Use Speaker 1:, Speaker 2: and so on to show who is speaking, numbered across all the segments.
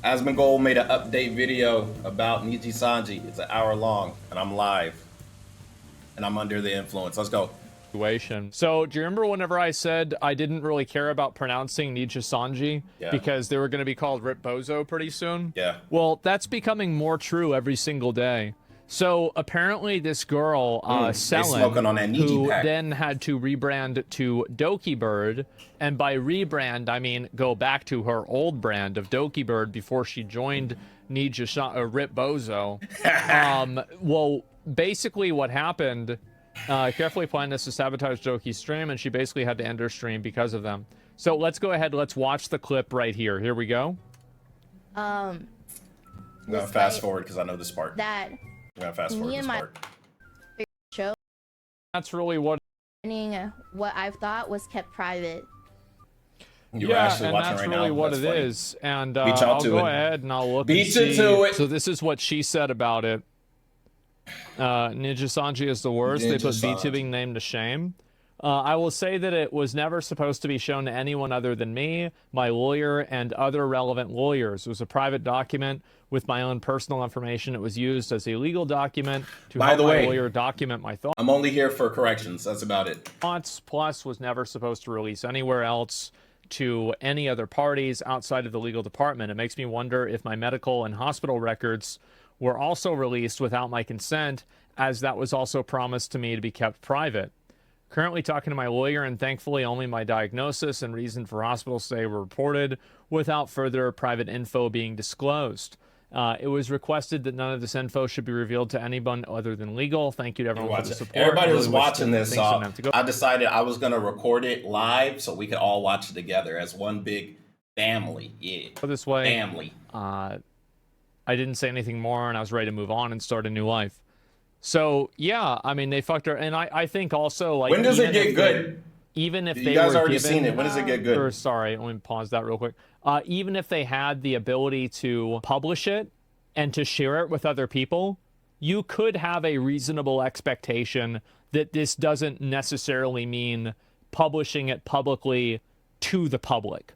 Speaker 1: Asmongold made an update video about Nijisanji. It's an hour long, and I'm live. And I'm under the influence. Let's go.
Speaker 2: So, do you remember whenever I said I didn't really care about pronouncing Nijisanji because they were going to be called Rip Bozo pretty soon?
Speaker 1: Yeah.
Speaker 2: Well, that's becoming more true every single day. So, apparently this girl, Selen, who then had to rebrand to Doki Bird, and by rebrand, I mean go back to her old brand of Doki Bird before she joined Rip Bozo. Well, basically what happened... carefully planned this to sabotage Doki's stream, and she basically had to end her stream because of them. So let's go ahead. Let's watch the clip right here. Here we go.
Speaker 1: I'm gonna fast forward because I know this part. I'm gonna fast forward this part.
Speaker 3: Show.
Speaker 2: That's really what
Speaker 3: I thought was kept private.
Speaker 1: You were actually watching
Speaker 2: that's
Speaker 1: right
Speaker 2: really
Speaker 1: now.
Speaker 2: what
Speaker 1: That's
Speaker 2: it
Speaker 1: funny.
Speaker 2: is. And I'll go ahead and I'll look and see. So this is what she said about it. Nijisanji is the worst. They put VTubing name to shame. I will say that it was never supposed to be shown to anyone other than me, my lawyer, and other relevant lawyers. It was a private document with my own personal information. It was used as a legal document to help my lawyer document my thoughts.
Speaker 1: I'm only here for corrections. That's about it.
Speaker 2: Plus was never supposed to release anywhere else to any other parties outside of the legal department. It makes me wonder if my medical and hospital records were also released without my consent, as that was also promised to me to be kept private. Currently talking to my lawyer, and thankfully only my diagnosis and reason for hospital stay were reported without further private info being disclosed. It was requested that none of this info should be revealed to anyone other than legal. Thank you to everyone for the support.
Speaker 1: Everybody was watching this. I decided I was going to record it live so we could all watch it together as one big family. Yeah.
Speaker 2: This way.
Speaker 1: Family.
Speaker 2: I didn't say anything more, and I was ready to move on and start a new life. So, yeah, I mean, they fucked her. And I think also, like...
Speaker 1: When does it get good?
Speaker 2: Even if
Speaker 1: you guys already seen it, when does it get good?
Speaker 2: Or, sorry, let me pause that real quick. Even if they had the ability to publish it and to share it with other people, you could have a reasonable expectation that this doesn't necessarily mean publishing it publicly to the public.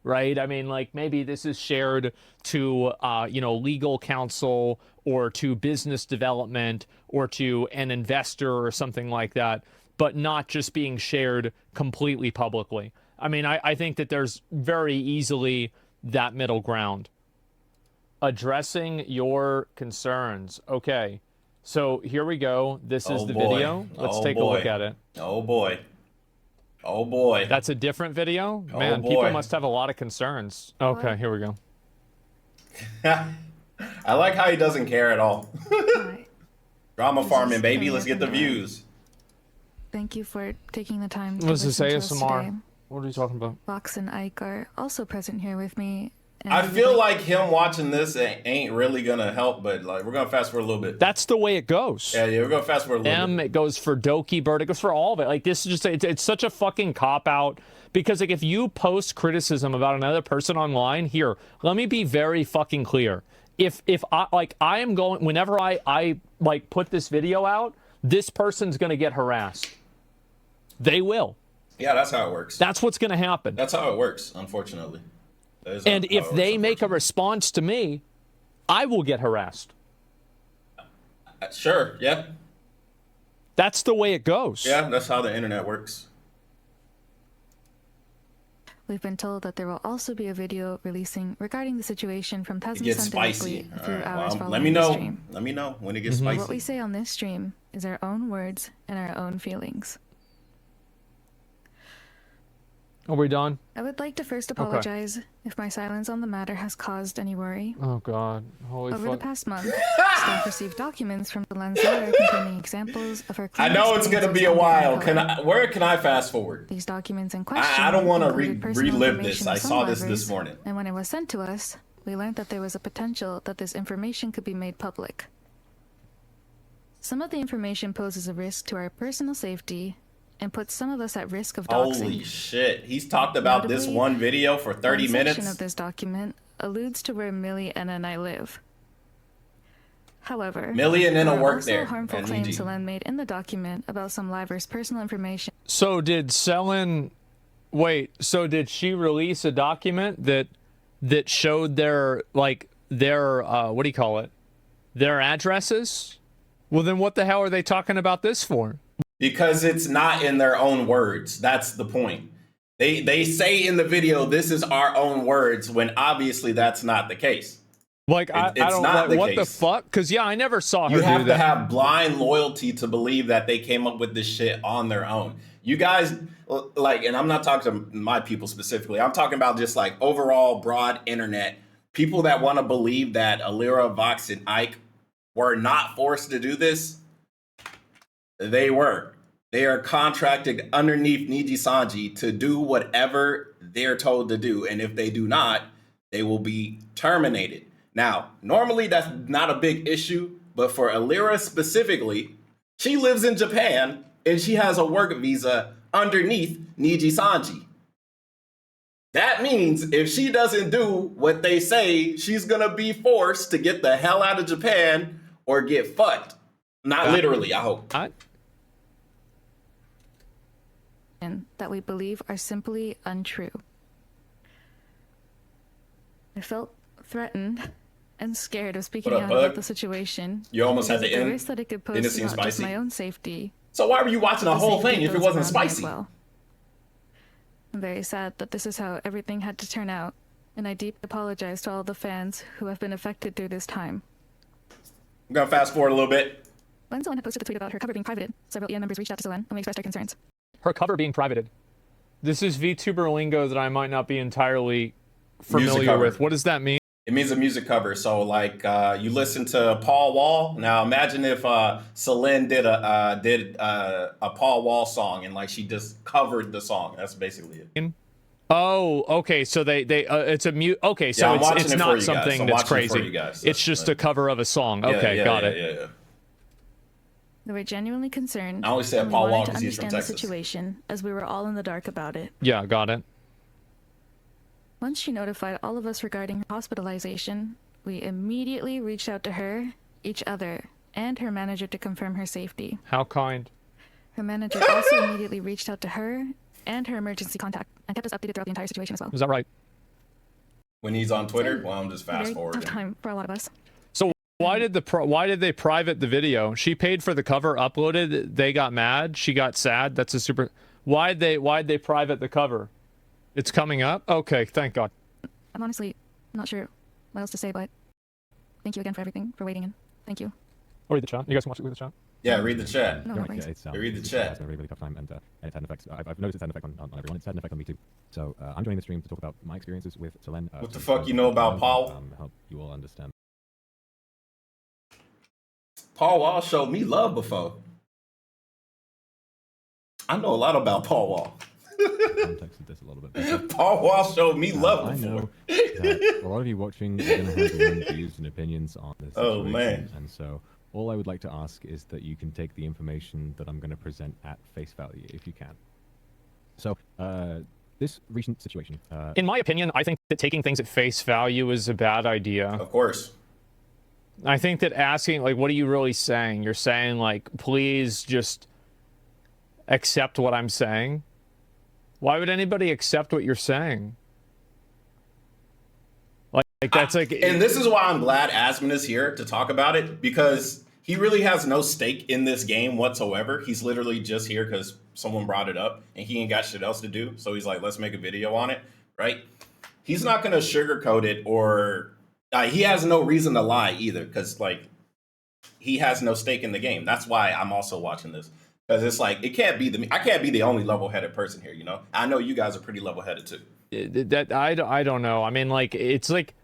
Speaker 2: Right? I mean, like, maybe this is shared to, you know, legal counsel or to business development or to an investor or something like that, but not just being shared completely publicly. I mean, I think that there's very easily that middle ground. Addressing your concerns. Okay, so here we go. This is the video. Let's take a look at it.
Speaker 1: Oh, boy. Oh boy.
Speaker 2: That's a different video? Man, people must have a lot of concerns. Okay, here we go.
Speaker 1: I like how he doesn't care at all. Drama farming, baby. Let's get the views.
Speaker 4: Thank you for taking the time to
Speaker 2: listen to
Speaker 4: us today.
Speaker 2: ASMR. What are you talking about?
Speaker 4: Vox and Ike are also present here with me.
Speaker 1: I feel like him watching this ain't really gonna help, but like we're gonna fast forward a little bit.
Speaker 2: That's the way it goes.
Speaker 1: Yeah, we're gonna fast forward a little bit.
Speaker 2: It goes for Doki Bird, it goes for all of it. Like this is just it's such a fucking cop out because like if you post criticism about another person online, here, let me be very fucking clear. If I am going whenever I like put this video out, this person's gonna get harassed. They will.
Speaker 1: Yeah, that's how it works.
Speaker 2: That's what's gonna happen.
Speaker 1: That's how it works, unfortunately.
Speaker 2: And if they make a response to me, I will get harassed.
Speaker 1: Sure, yeah.
Speaker 2: That's the way it goes.
Speaker 1: Yeah, that's how the internet works.
Speaker 4: We've been told that there will also be a video releasing regarding the situation from Tasman
Speaker 1: It gets
Speaker 4: Sun
Speaker 1: spicy.
Speaker 4: a few hours following
Speaker 1: let me
Speaker 4: the
Speaker 1: know.
Speaker 4: stream.
Speaker 1: Let me know when it gets spicy.
Speaker 4: What we say on this stream is our own words and our own feelings.
Speaker 2: Are we done?
Speaker 4: I would like to first apologize if my silence on the matter has caused any worry.
Speaker 2: Oh god, holy fuck.
Speaker 4: Over the past month, staff received documents from the lens lawyer containing examples of her
Speaker 1: I know it's gonna be a while. Where can I fast forward?
Speaker 4: These documents in question
Speaker 1: I don't want to
Speaker 4: included
Speaker 1: relive this.
Speaker 4: personal
Speaker 1: I saw
Speaker 4: information
Speaker 1: this morning.
Speaker 4: And when it was sent to us, we learned that there was a potential that this information could be made public. Some of the information poses a risk to our personal safety and puts some of us at risk of doxing.
Speaker 1: Holy shit. He's talked about this one video for 30 minutes.
Speaker 4: One section of this document alludes to where Millie and I live. However,
Speaker 1: Millie and Nina work there.
Speaker 4: There are also harmful claims Selen made in the document about some livers' personal information.
Speaker 2: So did Selen... Wait, so did she release a document that that showed their what do you call it? Their addresses? Well, then what the hell are they talking about this for?
Speaker 1: Because it's not in their own words. That's the point. They say in the video, this is our own words, when obviously that's not the case.
Speaker 2: Like, I don't
Speaker 1: not
Speaker 2: like, what
Speaker 1: case.
Speaker 2: the fuck? Because, yeah, I never saw her
Speaker 1: You
Speaker 2: do
Speaker 1: have
Speaker 2: that.
Speaker 1: to have blind loyalty to believe that they came up with this shit on their own. You guys, like, and I'm not talking to my people specifically. I'm talking about just like overall broad internet. People that want to believe that Alira, Vox, and Ike were not forced to do this. They were. They are contracted underneath Nijisanji to do whatever they're told to do. And if they do not, they will be terminated. Now, normally that's not a big issue, but for Alira specifically, she lives in Japan and she has a work visa underneath Nijisanji. That means if she doesn't do what they say, she's gonna be forced to get the hell out of Japan or get fucked. Not literally, I hope.
Speaker 4: That we believe are simply untrue. I felt threatened and scared of speaking
Speaker 1: What up,
Speaker 4: out
Speaker 1: bud?
Speaker 4: about the situation.
Speaker 1: You almost had
Speaker 4: because
Speaker 1: the
Speaker 4: of
Speaker 1: end.
Speaker 4: risk that it could pose
Speaker 1: Didn't it
Speaker 4: to
Speaker 1: seem
Speaker 4: not just
Speaker 1: spicy?
Speaker 4: my own safety.
Speaker 1: So why were you watching the
Speaker 4: but
Speaker 1: whole
Speaker 4: safety
Speaker 1: thing if
Speaker 4: of
Speaker 1: it
Speaker 4: those
Speaker 1: wasn't
Speaker 4: around me as
Speaker 1: spicy?
Speaker 4: well. I'm very sad that this is how everything had to turn out, and I deeply apologize to all the fans who have been affected through this time.
Speaker 1: I'm gonna fast forward a little bit.
Speaker 4: When Selene had posted the tweet about her cover being privated, several EN members reached out to Selene and we expressed our concerns.
Speaker 2: Her cover being privated. This is VTuber lingo that I might not be entirely familiar with. What does that mean?
Speaker 1: It means a music cover. So like you listen to Paul Wall. Now imagine if Celine did a Paul Wall song and like she just covered the song. That's basically it.
Speaker 2: Oh, okay. So they it's a mute. Okay, so
Speaker 1: Yeah,
Speaker 2: it's not something that's crazy. It's just a cover of a song. Okay, got it.
Speaker 1: Yeah.
Speaker 4: They were genuinely concerned.
Speaker 1: I only said
Speaker 4: and we
Speaker 1: Paul
Speaker 4: wanted
Speaker 1: Wall
Speaker 4: to
Speaker 1: 'cause he's from
Speaker 4: understand the
Speaker 1: Texas.
Speaker 4: situation, as we were all in the dark about it.
Speaker 2: Yeah, got it.
Speaker 4: Once she notified all of us regarding her hospitalization, we immediately reached out to her, each other, and her manager to confirm her safety.
Speaker 2: How kind.
Speaker 4: Her manager also immediately reached out to her and her emergency contact and kept us updated throughout the entire situation as well.
Speaker 2: Is that right?
Speaker 1: When he's on Twitter, well, I'm just fast
Speaker 4: Very
Speaker 1: forwarding.
Speaker 4: tough time for a lot of us.
Speaker 2: So why did they private the video? She paid for the cover, uploaded. They got mad. She got sad. That's a super. Why'd they private the cover? It's coming up. Okay, thank God.
Speaker 4: I'm honestly not sure what else to say, but thank you again for everything, for waiting in. Thank you.
Speaker 2: I'll read the chat. You guys can watch it with the chat.
Speaker 1: Yeah, read the chat.
Speaker 4: No, no worries.
Speaker 1: Read the chat.
Speaker 5: It's been a really tough time, and it's had an effect. I've noticed it's had an effect on everyone. It's had an effect on me too. So I'm joining the stream to talk about my experiences with Selene.
Speaker 1: What the fuck you know about Paul?
Speaker 5: Help you all understand.
Speaker 1: Paul Wall showed me love before. I know a lot about Paul Wall.
Speaker 5: Context of this a little bit better.
Speaker 1: Paul Wall showed me love
Speaker 5: I
Speaker 1: before.
Speaker 5: know that a lot of you watching are going to have your own views and opinions on this situation.
Speaker 1: Oh, man.
Speaker 5: And so all I would like to ask is that you can take the information that I'm going to present at face value, if you can. So, this recent situation...
Speaker 2: In my opinion, I think that taking things at face value is a bad idea.
Speaker 1: Of course.
Speaker 2: I think that asking, like, what are you really saying? You're saying, like, please just accept what I'm saying. Why would anybody accept what you're saying? Like that's like...
Speaker 1: And this is why I'm glad Asmon is here to talk about it, because he really has no stake in this game whatsoever. He's literally just here because someone brought it up and he ain't got shit else to do. So he's like, let's make a video on it, right? He's not going to sugarcoat it, or he has no reason to lie either, because like he has no stake in the game. That's why I'm also watching this. Because it's like, I can't be the only level-headed person here, you know? I know you guys are pretty level-headed too.
Speaker 2: I don't know. I mean, like, it's like...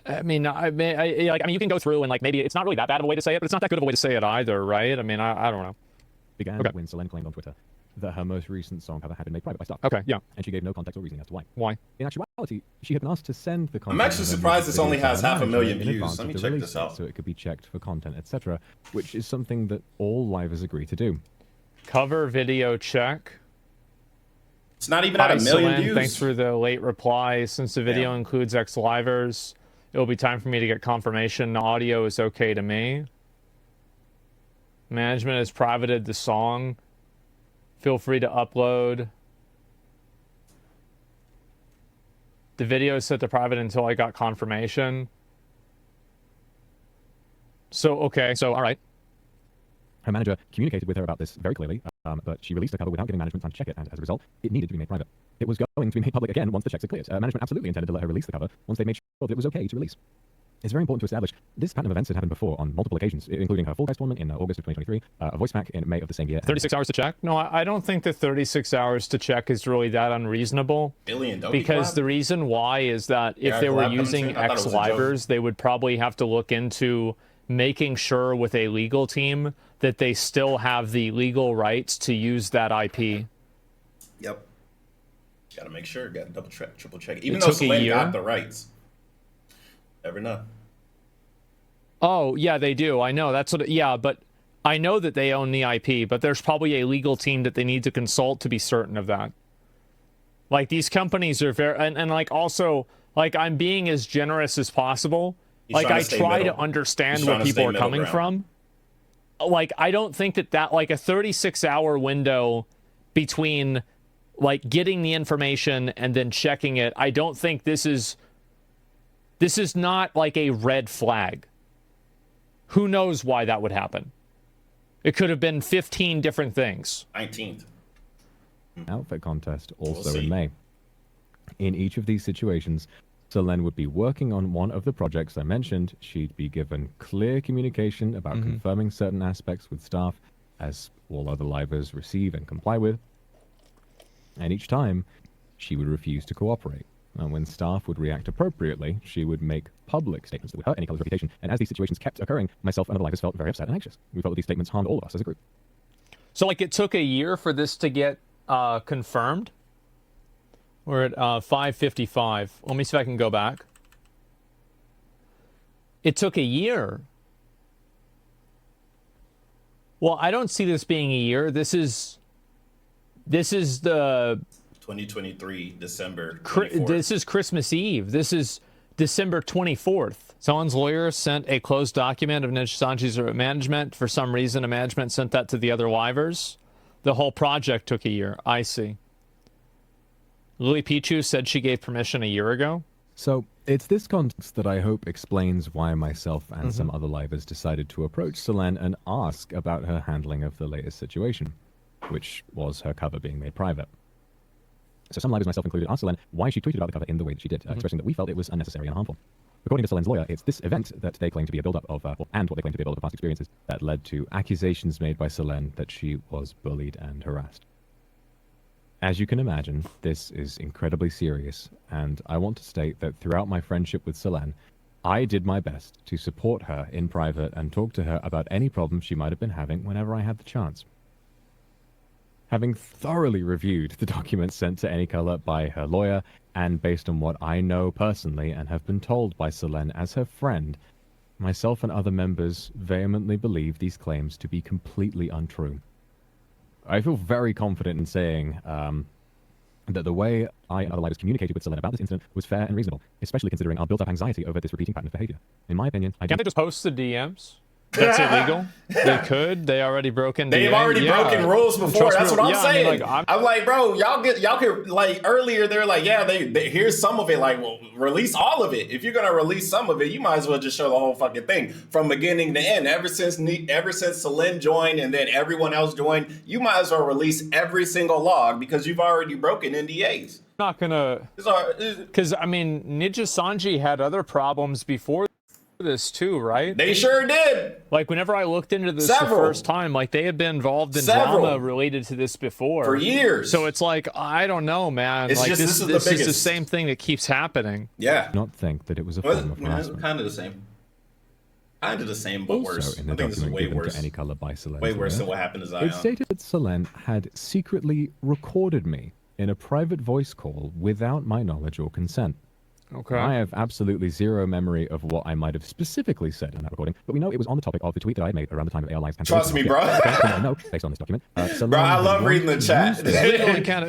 Speaker 2: I mean, you can go through and, like, maybe it's not really that bad of a way to say it, but it's not that good of a way to say it either, right? I mean, I don't know.
Speaker 5: Began when Selene claimed on Twitter that her most recent song cover had been made private by staff.
Speaker 2: Okay, yeah.
Speaker 5: And she gave no context or reasoning as to why.
Speaker 2: Why?
Speaker 5: In actuality, she had been asked to send the content.
Speaker 1: I'm actually surprised this only has 500,000 views.
Speaker 5: Let
Speaker 1: Let me check this out.
Speaker 5: So it could be checked for content, etc., which is something that all livers agree to do.
Speaker 2: Cover video check.
Speaker 1: It's not even at a million
Speaker 2: Selene,
Speaker 1: views.
Speaker 2: thanks for the late reply. Since the video includes ex-livers, it will be time for me to get confirmation. The audio is okay to me. Management has privated the song. Feel free to upload. The video is set to private until I got confirmation. So, okay. So, all right.
Speaker 5: Her manager communicated with her about this very clearly, but she released the cover without giving management time to check it, and as a result, it needed to be made private. It was going to be made public again once the checks are cleared. Management absolutely intended to let her release the cover once they made sure that it was okay to release. It's very important to establish this pattern of events had happened before on multiple occasions, including her Fall Guys tournament in August of 2023, a voice pack in May of the same year.
Speaker 2: 36 hours to check? No, I don't think that 36 hours to check is really that unreasonable. Because the reason why is that if they were using X-Livers, they would probably have to look into making sure with a legal team that they still have the legal rights to use that IP.
Speaker 1: Yep. Got to make sure. Got to double check, triple check. Even though Selene got the rights. Never know.
Speaker 2: Oh, yeah, they do. I know. That's what. Yeah, but I know that they own the IP, but there's probably a legal team that they need to consult to be certain of that. Like, these companies are very... And like, also, like, I'm being as generous as possible. Like, I try to understand where people are coming from. Like, I don't think that like, a 36-hour window between, like, getting the information and then checking it, I don't think this is not, like, a red flag. Who knows why that would happen? It could have been 15 different things.
Speaker 1: 19th.
Speaker 5: Outfit contest also in May. In each of these situations, Selene would be working on one of the projects I mentioned. She'd be given clear communication about confirming certain aspects with staff, as all other livers receive and comply with. And each time, she would refuse to cooperate. And when staff would react appropriately, she would make public statements that would hurt any color's reputation. And as these situations kept occurring, myself and other livers felt very upset and anxious. We felt that these statements harmed all of us as a group.
Speaker 2: So, like, it took a year for this to get confirmed? We're at 5:55. Let me see if I can go back. It took a year. Well, I don't see this being a year. This is the
Speaker 1: 2023 December 24th.
Speaker 2: This is Christmas Eve. This is December 24th. Someone's lawyer sent a closed document of Nijisanji's management. For some reason, a management sent that to the other livers. The whole project took a year. I see. Lily Pichu said she gave permission a year ago.
Speaker 5: So it's this context that I hope explains why myself and some other livers decided to approach Selene and ask about her handling of the latest situation, which was her cover being made private. So some livers, myself included, asked Selene why she tweeted about the cover in the way that she did, expressing that we felt it was unnecessary and harmful. According to Selene's lawyer, it's this event that they claim to be a build-up of, and what they claim to be a build-up of past experiences, that led to accusations made by Selene that she was bullied and harassed. As you can imagine, this is incredibly serious, and I want to state that throughout my friendship with Selene, I did my best to support her in private and talk to her about any problems she might have been having whenever I had the chance. Having thoroughly reviewed the documents sent to Any Color by her lawyer, and based on what I know personally and have been told by Selene as her friend, myself and other members vehemently believe these claims to be completely untrue. I feel very confident in saying that the way I and other livers communicated with Selene about this incident was fair and reasonable, especially considering our built-up anxiety over this repeating pattern of behavior. In my opinion,
Speaker 2: Can't they just post the DMs? That's illegal. They could. They already broken.
Speaker 1: They've already broken rules before. That's what I'm saying. I mean, I'm like, bro, y'all could, like, earlier they're like, yeah, they here's some of it. Like, well, release all of it. If you're gonna release some of it, you might as well just show the whole fucking thing from beginning to end. Ever since Selene joined and then everyone else joined, you might as well release every single log because you've already broken NDAs.
Speaker 2: Not gonna, because I mean, Nijisanji had other problems before this too, right?
Speaker 1: They sure did.
Speaker 2: Like, whenever I looked into this the first time, like, they had been involved in drama related to this before
Speaker 1: for years.
Speaker 2: So it's like, I don't know, man.
Speaker 1: It's
Speaker 2: like,
Speaker 1: just,
Speaker 2: this is the same thing that keeps happening.
Speaker 1: Yeah.
Speaker 5: Not think that it was a form of harassment.
Speaker 1: Kind of the same. Kind of the same, but
Speaker 5: also,
Speaker 1: worse.
Speaker 5: In the
Speaker 1: I think this is way worse.
Speaker 5: To Any Color by Selene,
Speaker 1: way worse than what happened to Zion.
Speaker 5: It stated that Selene had secretly recorded me in a private voice call without my knowledge or consent.
Speaker 2: Okay.
Speaker 5: I have absolutely zero memory of what I might have specifically said in that recording, but we know it was on the topic of the tweet that I made around the time of ALI's cancellation.
Speaker 1: Trust me, bro.
Speaker 5: I know, based on this document.
Speaker 1: Bro, I love reading the chat.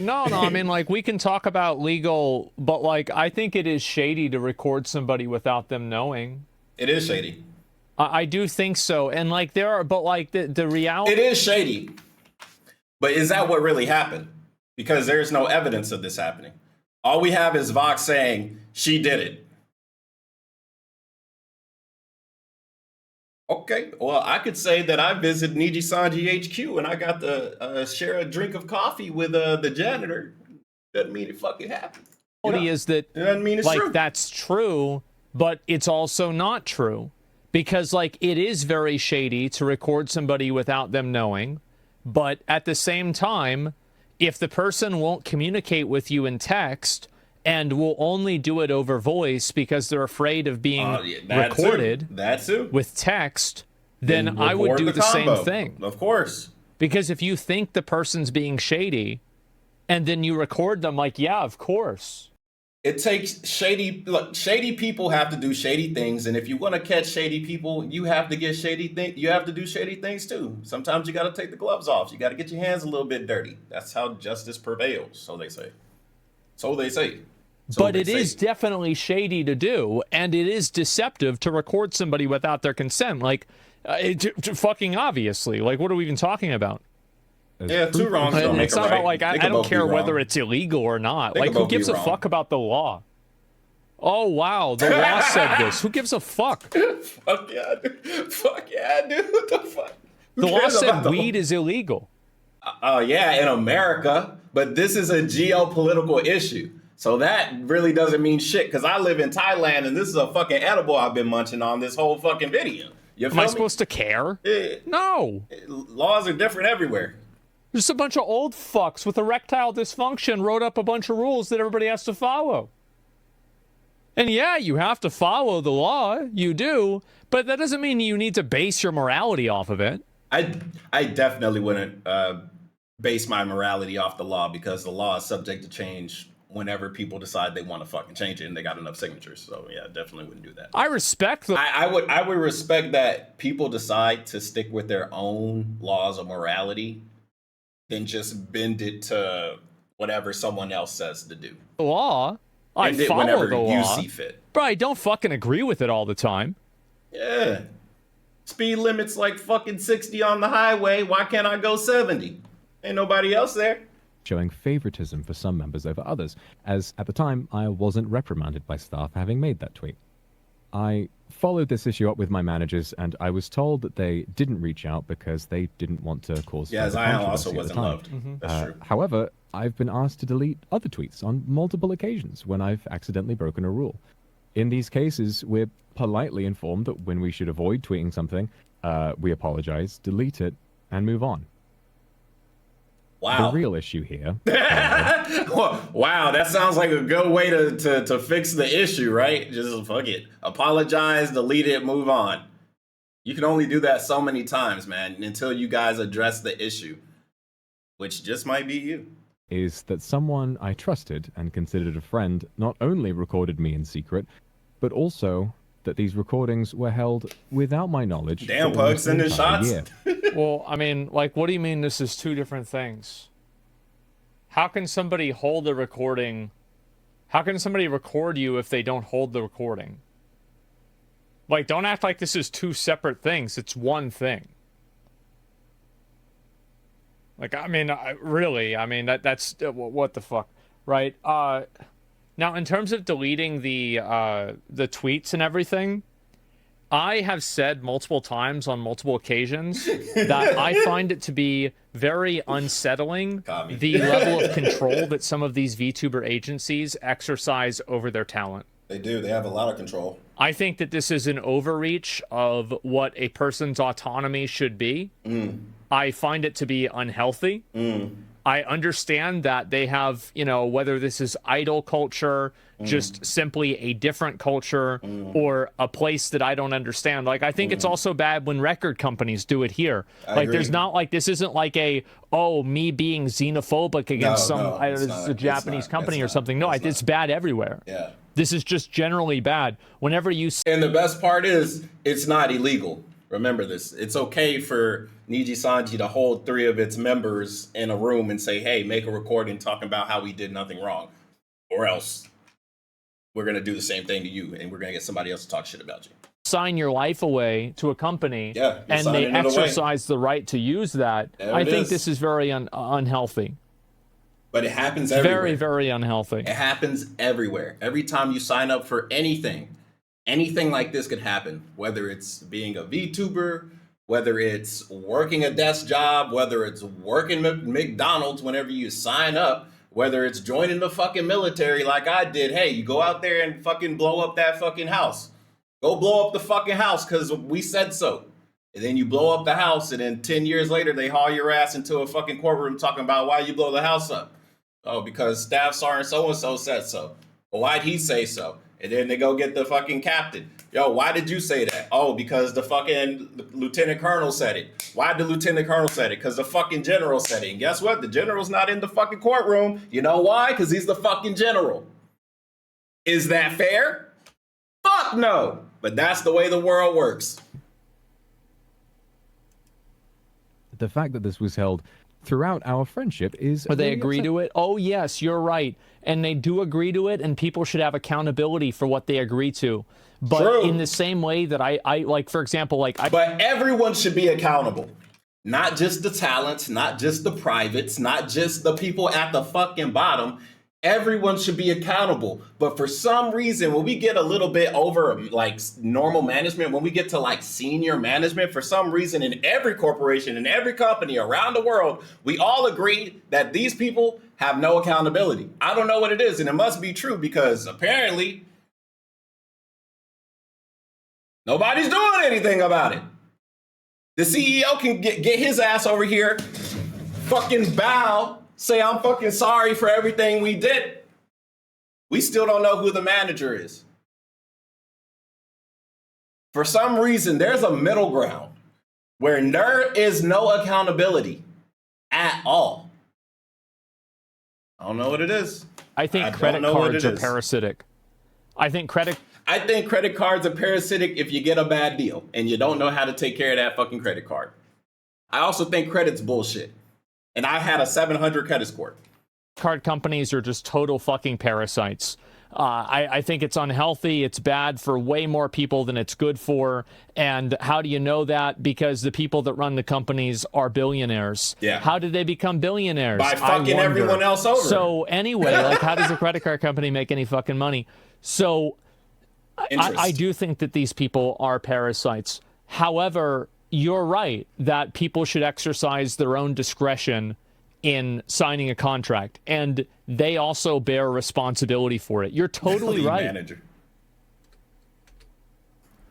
Speaker 2: No, I mean, like, we can talk about legal, but, like, I think it is shady to record somebody without them knowing.
Speaker 1: It is shady.
Speaker 2: I do think so. And, like, there are, but, like, the reality...
Speaker 1: It is shady. But is that what really happened? Because there's no evidence of this happening. All we have is Vox saying she did it. Okay, well, I could say that I visited Nijisanji HQ and I got to share a drink of coffee with the janitor. Doesn't mean it fucking happened. You know?
Speaker 2: Is that
Speaker 1: It doesn't mean it's
Speaker 2: like
Speaker 1: true.
Speaker 2: that's true, but it's also not true, because like it is very shady to record somebody without them knowing, but at the same time, if the person won't communicate with you in text and will only do it over voice because they're afraid of being recorded with text, then I would do the same thing.
Speaker 1: Of course.
Speaker 2: Because if you think the person's being shady and then you record them, like, yeah, of course.
Speaker 1: It takes shady people have to do shady things, and if you want to catch shady people, you have to get you have to do shady things too. Sometimes you got to take the gloves off. You got to get your hands a little bit dirty. That's how justice prevails, so they say. So they say.
Speaker 2: But it is definitely shady to do, and it is deceptive to record somebody without their consent. Like, fucking obviously. Like, what are we even talking about?
Speaker 1: Yeah, two wrongs don't make
Speaker 2: It's
Speaker 1: a
Speaker 2: not
Speaker 1: right.
Speaker 2: about, like, I don't care whether it's illegal or not. Like, who gives a fuck about the law? Oh, wow, the law said this. Who gives a fuck?
Speaker 1: Fuck yeah, dude. Fuck yeah, dude. What the fuck?
Speaker 2: The law said weed is illegal.
Speaker 1: Yeah, in America, but this is a geopolitical issue. So that really doesn't mean shit, because I live in Thailand and this is a fucking edible I've been munching on this whole fucking video.
Speaker 2: Am I supposed to care? No.
Speaker 1: Laws are different everywhere.
Speaker 2: Just a bunch of old fucks with erectile dysfunction wrote up a bunch of rules that everybody has to follow. And yeah, you have to follow the law. You do. But that doesn't mean you need to base your morality off of it.
Speaker 1: I definitely wouldn't base my morality off the law, because the law is subject to change whenever people decide they want to fucking change it and they got enough signatures. So yeah, definitely wouldn't do that.
Speaker 2: I respect the...
Speaker 1: I would respect that people decide to stick with their own laws of morality than just bend it to whatever someone else says to do.
Speaker 2: The law? I follow the law.
Speaker 1: You see fit.
Speaker 2: But I don't fucking agree with it all the time.
Speaker 1: Yeah. Speed limit's like fucking 60 on the highway. Why can't I go 70? Ain't nobody else there.
Speaker 5: Showing favoritism for some members over others, as at the time I wasn't reprimanded by staff having made that tweet. I followed this issue up with my managers, and I was told that they didn't reach out because they didn't want to cause
Speaker 1: Yeah,
Speaker 5: further
Speaker 1: Zion
Speaker 5: controversy
Speaker 1: also
Speaker 5: at the
Speaker 1: wasn't
Speaker 5: time.
Speaker 1: loved. That's true.
Speaker 5: However, I've been asked to delete other tweets on multiple occasions when I've accidentally broken a rule. In these cases, we're politely informed that when we should avoid tweeting something, we apologize, delete it, and move on.
Speaker 1: Wow.
Speaker 5: The real issue here.
Speaker 1: Wow, that sounds like a good way to fix the issue, right? Just fuck it. Apologize, delete it, move on. You can only do that so many times, man, until you guys address the issue, which just might be you.
Speaker 5: Is that someone I trusted and considered a friend not only recorded me in secret, but also that these recordings were held without my knowledge.
Speaker 1: Damn, Pug, sending shots.
Speaker 2: Well, I mean, like, what do you mean this is two different things? How can somebody hold a recording? How can somebody record you if they don't hold the recording? Like, don't act like this is two separate things. It's one thing. Like, I mean, really, I mean, that's what the fuck, right? Now, in terms of deleting the tweets and everything, I have said multiple times on multiple occasions that I find it to be very unsettling, the level of control that some of these VTuber agencies exercise over their talent.
Speaker 1: They do. They have a lot of control.
Speaker 2: I think that this is an overreach of what a person's autonomy should be. I find it to be unhealthy. I understand that they have, you know, whether this is idol culture, just simply a different culture, or a place that I don't understand. Like, I think it's also bad when record companies do it here. I agree. There's not like, this isn't like me being xenophobic against a Japanese company or something. No, it's bad everywhere.
Speaker 1: Yeah.
Speaker 2: This is just generally bad. Whenever you...
Speaker 1: And the best part is, it's not illegal. Remember this. It's okay for Nijisanji to hold 3 of its members in a room and say, hey, make a recording talking about how we did nothing wrong. Or else we're going to do the same thing to you, and we're going to get somebody else to talk shit about you.
Speaker 2: Sign your life away to a company, and they exercise the right to use that. I think this is very unhealthy.
Speaker 1: But it happens everywhere.
Speaker 2: Very, very unhealthy.
Speaker 1: It happens everywhere. Every time you sign up for anything like this could happen, whether it's being a VTuber, whether it's working a desk job, whether it's working McDonald's whenever you sign up, whether it's joining the fucking military like I did. Hey, you go out there and fucking blow up that fucking house. Go blow up the fucking house because we said so. And then you blow up the house, and then 10 years later, they haul your ass into a fucking courtroom talking about why you blow the house up. Oh, because Staff Sergeant so-and-so said so. Well, why'd he say so? And then they go get the fucking captain. Yo, why did you say that? Oh, because the fucking lieutenant colonel said it. Why'd the lieutenant colonel said it? Because the fucking general said it. And guess what? The general's not in the fucking courtroom. You know why? Because he's the fucking general. Is that fair? Fuck no. But that's the way the world works.
Speaker 5: The fact that this was held throughout our friendship is...
Speaker 2: Or they
Speaker 5: really
Speaker 2: agree to it? Oh, yes, you're right. And they do agree to it, and people should have accountability for what they agree to. But
Speaker 1: True.
Speaker 2: in the same way that I like, for example, like...
Speaker 1: But everyone should be accountable. Not just the talents, not just the privates, not just the people at the fucking bottom. Everyone should be accountable. But for some reason, when we get a little bit over like normal management, when we get to like senior management, for some reason in every corporation, in every company around the world, we all agree that these people have no accountability. I don't know what it is, and it must be true because apparently nobody's doing anything about it. The CEO can get his ass over here, fucking bow, say I'm fucking sorry for everything we did. We still don't know who the manager is. For some reason, there's a middle ground where there is no accountability at all. I don't know what it is.
Speaker 2: I think credit cards are parasitic. I think credit
Speaker 1: cards are parasitic if you get a bad deal and you don't know how to take care of that fucking credit card. I also think credit's bullshit. And I had a 700 credit score.
Speaker 2: Card companies are just total fucking parasites. I think it's unhealthy. It's bad for way more people than it's good for. And how do you know that? Because the people that run the companies are billionaires.
Speaker 1: Yeah.
Speaker 2: How did they become billionaires?
Speaker 1: By fucking everyone else over.
Speaker 2: So anyway, like, how does a credit card company make any fucking money? So I do think that these people are parasites. However, you're right that people should exercise their own discretion in signing a contract, and they also bear responsibility for it. You're totally right.
Speaker 1: Manager.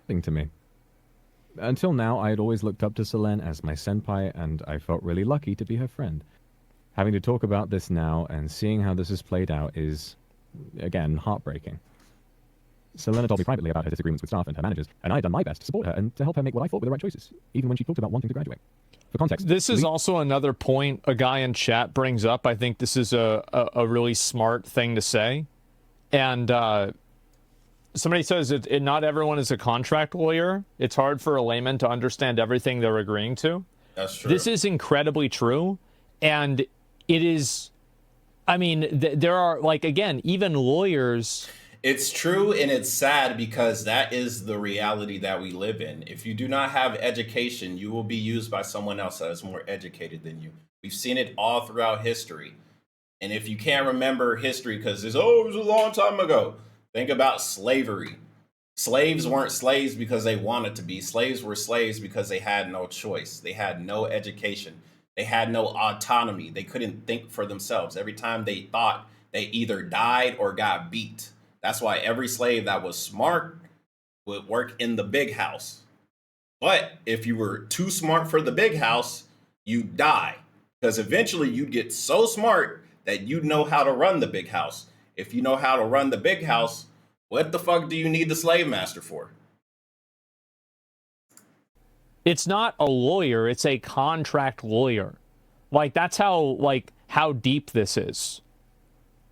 Speaker 5: Thing to me. Until now, I had always looked up to Selene as my senpai, and I felt really lucky to be her friend. Having to talk about this now and seeing how this has played out is, again, heartbreaking. Selena told me privately about her disagreements with staff and her managers, and I had done my best to support her and to help her make what I thought were the right choices, even when she talked about wanting to graduate. For context,
Speaker 2: this is also another point a guy in chat brings up. I think this is a really smart thing to say. And somebody says not everyone is a contract lawyer. It's hard for a layman to understand everything they're agreeing to.
Speaker 1: That's true.
Speaker 2: This is incredibly true. And it is, I mean, there are, like, again, even lawyers...
Speaker 1: It's true, and it's sad because that is the reality that we live in. If you do not have education, you will be used by someone else that is more educated than you. We've seen it all throughout history. And if you can't remember history because it was a long time ago, think about slavery. Slaves weren't slaves because they wanted to be. Slaves were slaves because they had no choice. They had no education. They had no autonomy. They couldn't think for themselves. Every time they thought, they either died or got beat. That's why every slave that was smart would work in the big house. But if you were too smart for the big house, you'd die. Because eventually you'd get so smart that you'd know how to run the big house. If you know how to run the big house, what the fuck do you need the slave master for?
Speaker 2: It's not a lawyer, it's a contract lawyer. Like, that's how deep this is.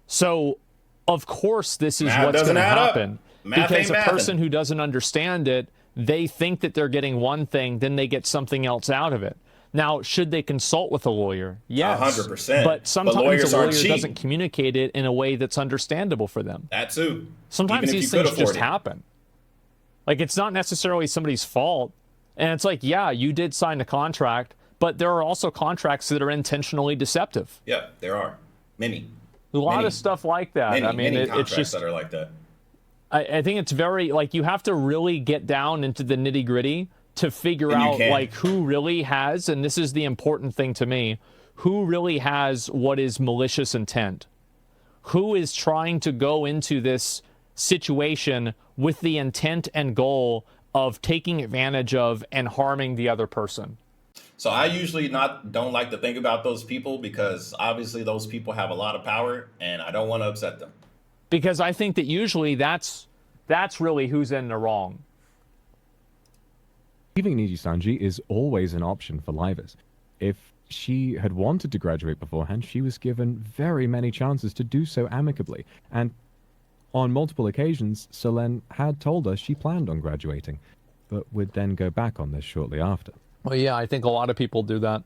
Speaker 2: So... of course, this is what's going to happen. Because a person who doesn't understand it, they think that they're getting one thing, then they get something else out of it. Now, should they consult with a lawyer? Yes.
Speaker 1: 100%.
Speaker 2: But sometimes a lawyer doesn't communicate it in a way that's understandable for them.
Speaker 1: That too.
Speaker 2: Sometimes these things just happen. Like, it's not necessarily somebody's fault. And it's like, yeah, you did sign a contract, but there are also contracts that are intentionally deceptive.
Speaker 1: Yeah, there are. Many.
Speaker 2: A lot
Speaker 1: Many.
Speaker 2: of stuff like that.
Speaker 1: Many,
Speaker 2: I mean,
Speaker 1: many
Speaker 2: it's
Speaker 1: contracts
Speaker 2: just,
Speaker 1: that are like that.
Speaker 2: I think it's very, like, you have to really get down into the nitty gritty to figure
Speaker 1: And you
Speaker 2: out,
Speaker 1: can.
Speaker 2: like, who really has, and this is the important thing to me, who really has what is malicious intent. Who is trying to go into this situation with the intent and goal of taking advantage of and harming the other person.
Speaker 1: So I usually don't like to think about those people because obviously those people have a lot of power and I don't want to upset them.
Speaker 2: Because I think that usually that's really who's in the wrong.
Speaker 5: Leaving Nijisanji is always an option for Livers. If she had wanted to graduate beforehand, she was given very many chances to do so amicably. And on multiple occasions, Solen had told us she planned on graduating, but would then go back on this shortly after.
Speaker 2: Well, yeah, I think a lot of people do that.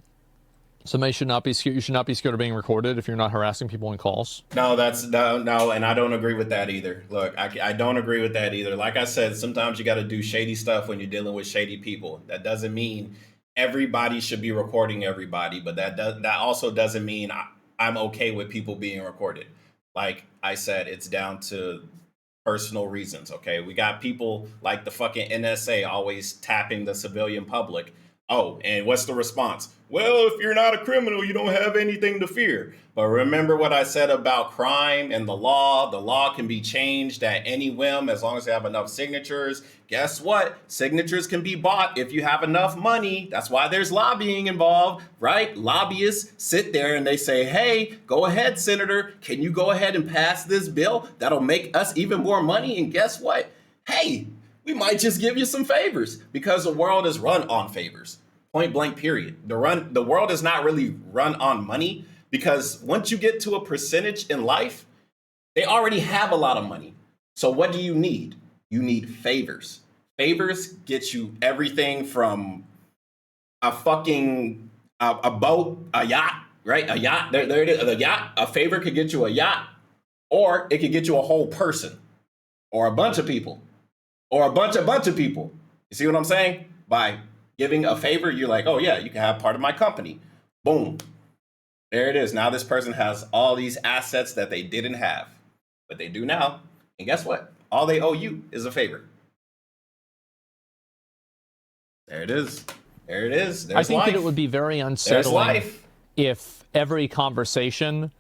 Speaker 2: Somebody should not be scared. You should not be scared of being recorded if you're not harassing people in calls.
Speaker 1: No, no, and I don't agree with that either. Look, I don't agree with that either. Like I said, sometimes you got to do shady stuff when you're dealing with shady people. That doesn't mean everybody should be recording everybody, but that also doesn't mean I'm okay with people being recorded. Like I said, it's down to personal reasons. Okay, we got people like the fucking NSA always tapping the civilian public. Oh, and what's the response? Well, if you're not a criminal, you don't have anything to fear. But remember what I said about crime and the law. The law can be changed at any whim as long as they have enough signatures. Guess what? Signatures can be bought if you have enough money. That's why there's lobbying involved, right? Lobbyists sit there and they say, hey, go ahead, Senator. Can you go ahead and pass this bill? That'll make us even more money. And guess what? Hey, we might just give you some favors because the world is run on favors. Point blank, period. The world is not really run on money because once you get to a percentage in life, they already have a lot of money. So what do you need? You need favors. Favors get you everything from a fucking a boat, a yacht, right? A yacht. There it is. A yacht. A favor could get you a yacht, or it could get you a whole person, or a bunch of people. Or a bunch of people. You see what I'm saying? By giving a favor, you're like, oh yeah, you can have part of my company. Boom. There it is. Now this person has all these assets that they didn't have, but they do now. And guess what? All they owe you is a favor. There it is. There it is. There's
Speaker 2: I think
Speaker 1: life.
Speaker 2: that it would be very unsettling if every conversation,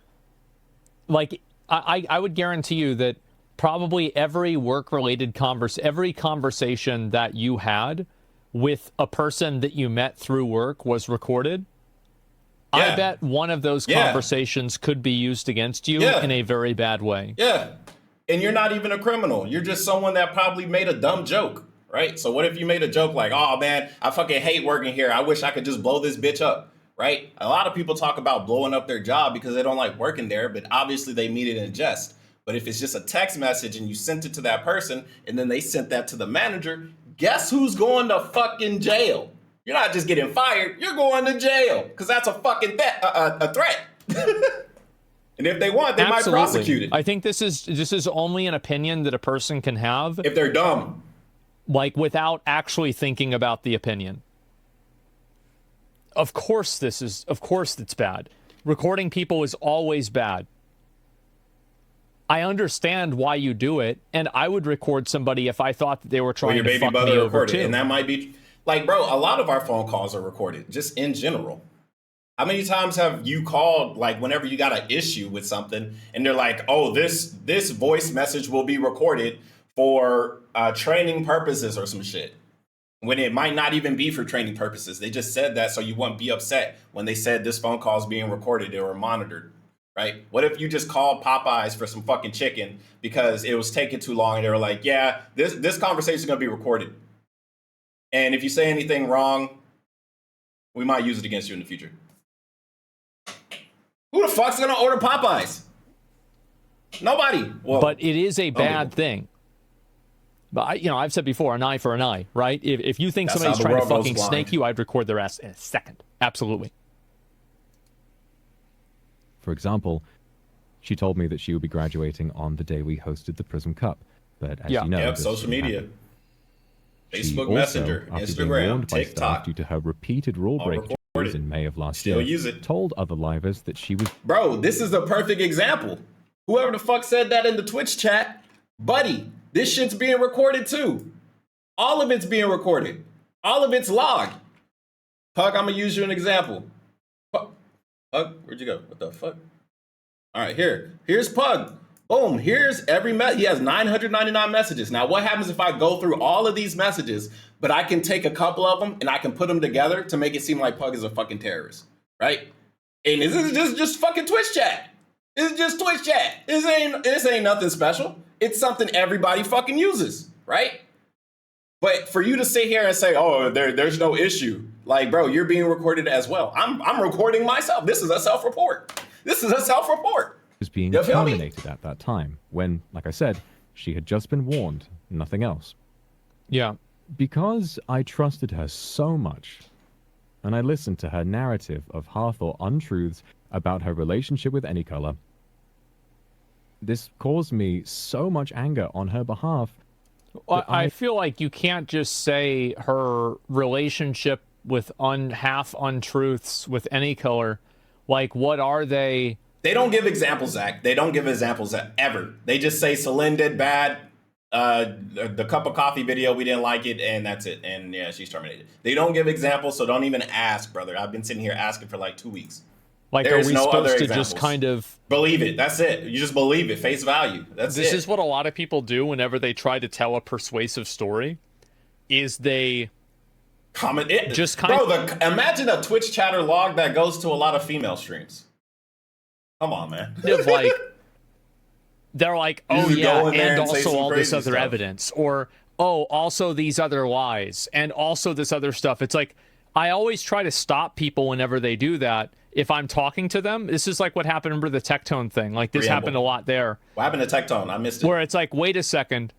Speaker 2: like I would guarantee you that probably every work-related every conversation that you had with a person that you met through work was recorded. Yeah. I bet one of those conversations could be used against you in a very bad way.
Speaker 1: Yeah. And you're not even a criminal. You're just someone that probably made a dumb joke, right? So what if you made a joke like, oh man, I fucking hate working here. I wish I could just blow this bitch up, right? A lot of people talk about blowing up their job because they don't like working there, but obviously they mean it in jest. But if it's just a text message and you sent it to that person and then they sent that to the manager, guess who's going to fucking jail? You're not just getting fired, you're going to jail because that's a fucking a threat. And if they want, they might prosecute it.
Speaker 2: I think this is only an opinion that a person can have
Speaker 1: if they're dumb,
Speaker 2: like without actually thinking about the opinion. Of course it's bad. Recording people is always bad. I understand why you do it, and I would record somebody if I thought that they were trying to fuck me over too.
Speaker 1: And that might be, like, bro, a lot of our phone calls are recorded, just in general. How many times have you called, like, whenever you got an issue with something, and they're like, oh, this voice message will be recorded for training purposes or some shit, when it might not even be for training purposes. They just said that so you wouldn't be upset when they said this phone call is being recorded or monitored. Right? What if you just called Popeyes for some fucking chicken because it was taking too long and they were like, yeah, this conversation is going to be recorded. And if you say anything wrong, we might use it against you in the future. Who the fuck's going to order Popeyes? Nobody. Well,
Speaker 2: but it is a bad thing. But I've said before, an eye for an eye, right? If you think somebody's trying to fucking snake you, I'd record their ass in a second. Absolutely.
Speaker 5: For example, she told me that she would be graduating on the day we hosted the Prism Cup. But as you know,
Speaker 1: social media, Facebook
Speaker 5: she
Speaker 1: Messenger,
Speaker 5: also, after being
Speaker 1: Instagram,
Speaker 5: warned by
Speaker 1: TikTok,
Speaker 5: staff due to her repeated rule breaking, in May of last
Speaker 1: Still
Speaker 5: year
Speaker 1: use it.
Speaker 5: told other livers that she was
Speaker 1: Bro, this is the perfect example. Whoever the fuck said that in the Twitch chat, buddy, this shit's being recorded too. All of it's being recorded. All of it's logged. Pug, I'm gonna use you an example. Pug, where'd you go? What the fuck? All right, here's Pug. Boom, here's every he has 999 messages. Now, what happens if I go through all of these messages, but I can take a couple of them and I can put them together to make it seem like Pug is a fucking terrorist, right? And this is just fucking Twitch chat. This is just Twitch chat. This ain't nothing special. It's something everybody fucking uses, right? But for you to sit here and say, "Oh, there's no issue," like, bro, you're being recorded as well. I'm recording myself. This is a self-report. This is a self-report.
Speaker 5: was being
Speaker 1: You feel me?
Speaker 5: terminated at that time when, like I said, she had just been warned, nothing else.
Speaker 2: Yeah.
Speaker 5: Because I trusted her so much, and I listened to her narrative of half-thought untruths about her relationship with Anycolor, this caused me so much anger on her behalf.
Speaker 2: I feel like you can't just say her relationship with half untruths with Anycolor. Like, what are they?
Speaker 1: They don't give examples, Zach. They don't give examples ever. They just say Celine did bad. The cup of coffee video, we didn't like it, and that's it. And yeah, she's terminated. They don't give examples, so don't even ask, brother. I've been sitting here asking for like 2 weeks.
Speaker 2: Like,
Speaker 1: There's
Speaker 2: are we
Speaker 1: no other
Speaker 2: supposed to
Speaker 1: examples.
Speaker 2: just kind of
Speaker 1: Believe it. That's it. You just believe it. Face value. That's
Speaker 2: This
Speaker 1: it.
Speaker 2: is what a lot of people do whenever they try to tell a persuasive story, is they
Speaker 1: comment it.
Speaker 2: just
Speaker 1: Imagine a Twitch chatter log that goes to a lot of female streams. Come on, man.
Speaker 2: of like, they're like, oh
Speaker 1: just
Speaker 2: yeah,
Speaker 1: go in there
Speaker 2: and
Speaker 1: and say
Speaker 2: also
Speaker 1: some
Speaker 2: all this
Speaker 1: crazy
Speaker 2: other
Speaker 1: stuff.
Speaker 2: evidence, or oh, also these other lies, and also this other stuff. It's like, I always try to stop people whenever they do that. If I'm talking to them, this is like what happened, remember the Tectone thing. Like, this
Speaker 1: Preamble.
Speaker 2: happened a lot there.
Speaker 1: What happened to Tectone? I missed it.
Speaker 2: Where it's like, wait a second,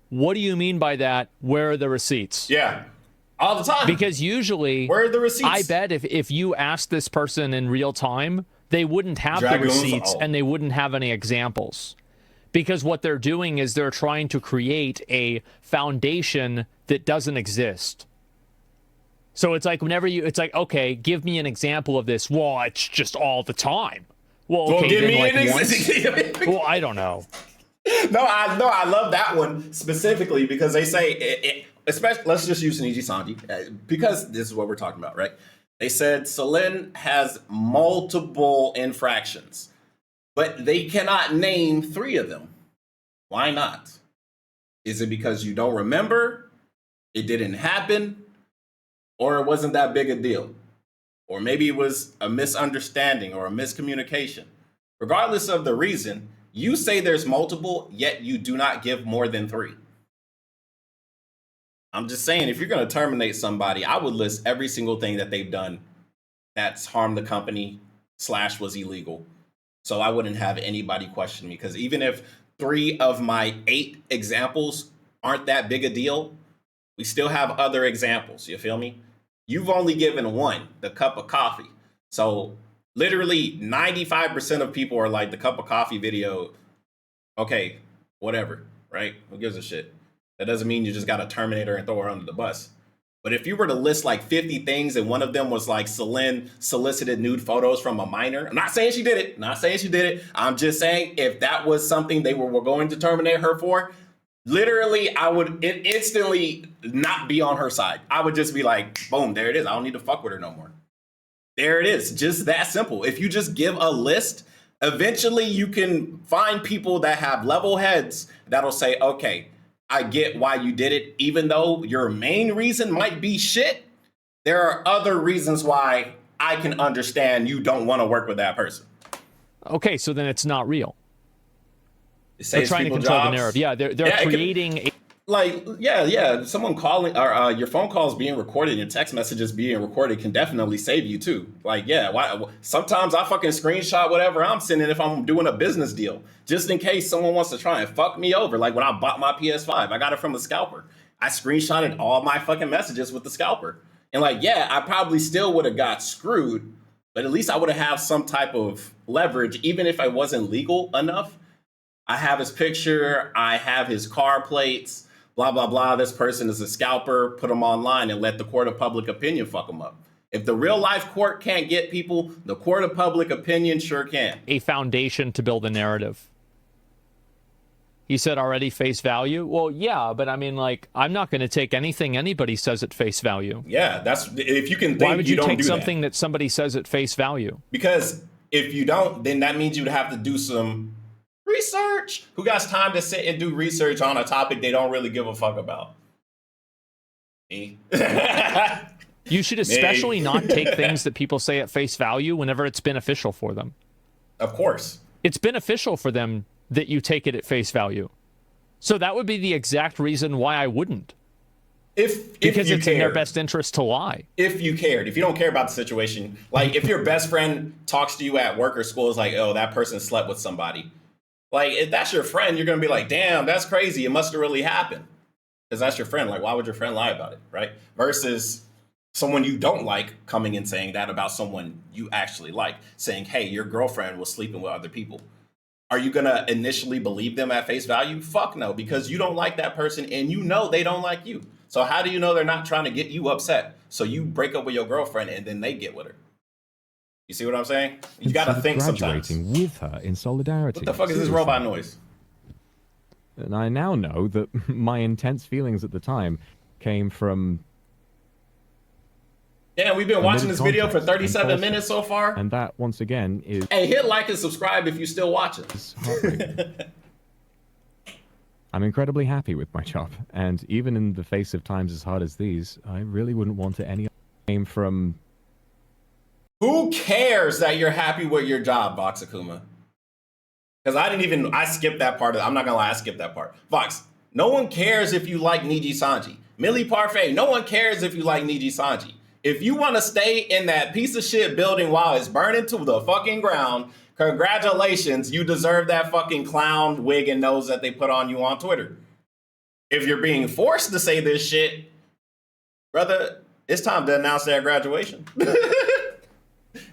Speaker 2: what do you mean by that? Where are the receipts?
Speaker 1: Yeah. All the time.
Speaker 2: Because usually,
Speaker 1: where are the receipts?
Speaker 2: I bet if you asked this person in real time, they wouldn't have
Speaker 1: Dragoons,
Speaker 2: the receipts and they wouldn't have any examples. Because what they're doing is they're trying to create a foundation that doesn't exist. So it's like it's like, okay, give me an example of this. Well, it's just all the time. Well, okay,
Speaker 1: give
Speaker 2: then
Speaker 1: me
Speaker 2: like
Speaker 1: an
Speaker 2: once.
Speaker 1: example.
Speaker 2: Well, I don't know.
Speaker 1: No, I love that one specifically because they say, especially, let's just use Nijisanji, because this is what we're talking about, right? They said Celine has multiple infractions, but they cannot name 3 of them. Why not? Is it because you don't remember? It didn't happen? Or it wasn't that big a deal? Or maybe it was a misunderstanding or a miscommunication. Regardless of the reason, you say there's multiple, yet you do not give more than 3. I'm just saying, if you're going to terminate somebody, I would list every single thing that they've done that's harmed the company / was illegal. So I wouldn't have anybody question me, because even if 3 of my 8 examples aren't that big a deal, we still have other examples. You feel me? You've only given 1, the cup of coffee. So literally 95% of people are like, the cup of coffee video, okay, whatever, right? Who gives a shit? That doesn't mean you just got to terminate her and throw her under the bus. But if you were to list like 50 things and one of them was like Celine solicited nude photos from a minor, I'm not saying she did it. I'm just saying if that was something they were going to terminate her for, literally I would instantly not be on her side. I would just be like, boom, there it is. I don't need to fuck with her no more. There it is. Just that simple. If you just give a list, eventually you can find people that have level heads that'll say, okay, I get why you did it. Even though your main reason might be shit, there are other reasons why I can understand you don't want to work with that person.
Speaker 2: Okay, so then it's not real.
Speaker 1: It
Speaker 2: They're
Speaker 1: saves
Speaker 2: trying to
Speaker 1: people
Speaker 2: control
Speaker 1: jobs.
Speaker 2: the narrative. Yeah, they're creating
Speaker 1: someone calling or your phone calls being recorded, your text messages being recorded can definitely save you too. Like, yeah, sometimes I fucking screenshot whatever I'm sending if I'm doing a business deal, just in case someone wants to try and fuck me over. Like when I bought my PS5, I got it from a scalper. I screenshotted all my fucking messages with the scalper. And like, yeah, I probably still would have got screwed, but at least I would have some type of leverage, even if I wasn't legal enough. I have his picture, I have his car plates, blah, blah, blah. This person is a scalper, put them online and let the court of public opinion fuck them up. If the real life court can't get people, the court of public opinion sure can.
Speaker 2: A foundation to build a narrative. He said already face value. Well, yeah, but I mean, like, I'm not going to take anything anybody says at face value.
Speaker 1: Yeah, that's if you can think.
Speaker 2: Why would you
Speaker 1: don't
Speaker 2: take
Speaker 1: do
Speaker 2: something
Speaker 1: that
Speaker 2: somebody says at face value?
Speaker 1: Because if you don't, then that means you'd have to do some research. Who got time to sit and do research on a topic they don't really give a fuck about? Me.
Speaker 2: You should especially not take things that people say at face value whenever it's beneficial for them.
Speaker 1: Of course.
Speaker 2: It's beneficial for them that you take it at face value. So that would be the exact reason why I wouldn't. Because it's in their best interest to lie.
Speaker 1: If you cared. If you don't care about the situation, like if your best friend talks to you at work or school, is like, oh, that person slept with somebody. Like, if that's your friend, you're going to be like, damn, that's crazy. It must have really happened. Because that's your friend. Like, why would your friend lie about it, right? Versus someone you don't like coming and saying that about someone you actually like. Saying, hey, your girlfriend was sleeping with other people. Are you going to initially believe them at face value? Fuck no, because you don't like that person and you know they don't like you. So how do you know they're not trying to get you upset? So you break up with your girlfriend and then they get with her. You see what I'm saying? You got to think sometimes.
Speaker 5: Graduating with her in solidarity.
Speaker 1: What the fuck is this robot noise?
Speaker 5: And I now know that my intense feelings at the time came from...
Speaker 1: Damn, we've been watching this video for 37 minutes so far.
Speaker 5: And that, once again, is...
Speaker 1: Hey, hit like and subscribe if you're still watching.
Speaker 5: I'm incredibly happy with my job, and even in the face of times as hard as these, I really wouldn't want it any came from...
Speaker 1: Who cares that you're happy with your job, Vox Akuma? Because I skipped that part. I'm not going to lie, I skipped that part. Vox, no one cares if you like Nijisanji. Millie Parfait, no one cares if you like Nijisanji. If you want to stay in that piece of shit building while it's burning to the fucking ground, congratulations, you deserve that fucking clown wig and nose that they put on you on Twitter. If you're being forced to say this shit, brother, it's time to announce that graduation.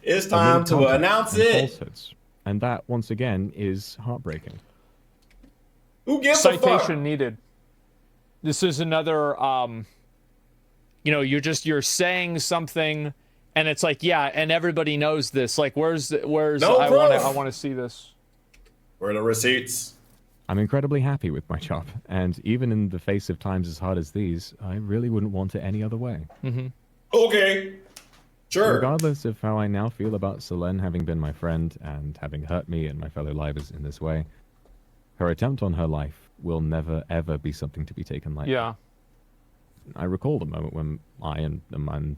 Speaker 1: It's time to announce it.
Speaker 5: Falsehoods. And that, once again, is heartbreaking.
Speaker 1: Who gives a fuck?
Speaker 2: Citation needed. This is another, you know, you're saying something, and it's like, yeah, and everybody knows this. Like, where's
Speaker 1: no
Speaker 2: I want to see this.
Speaker 1: Where are the receipts?
Speaker 5: I'm incredibly happy with my job, and even in the face of times as hard as these, I really wouldn't want it any other way.
Speaker 2: Mm-hmm.
Speaker 1: Okay. Sure.
Speaker 5: Regardless of how I now feel about Selene having been my friend and having hurt me and my fellow livers in this way, her attempt on her life will never, ever be something to be taken lightly.
Speaker 2: Yeah.
Speaker 5: I recall the moment when I and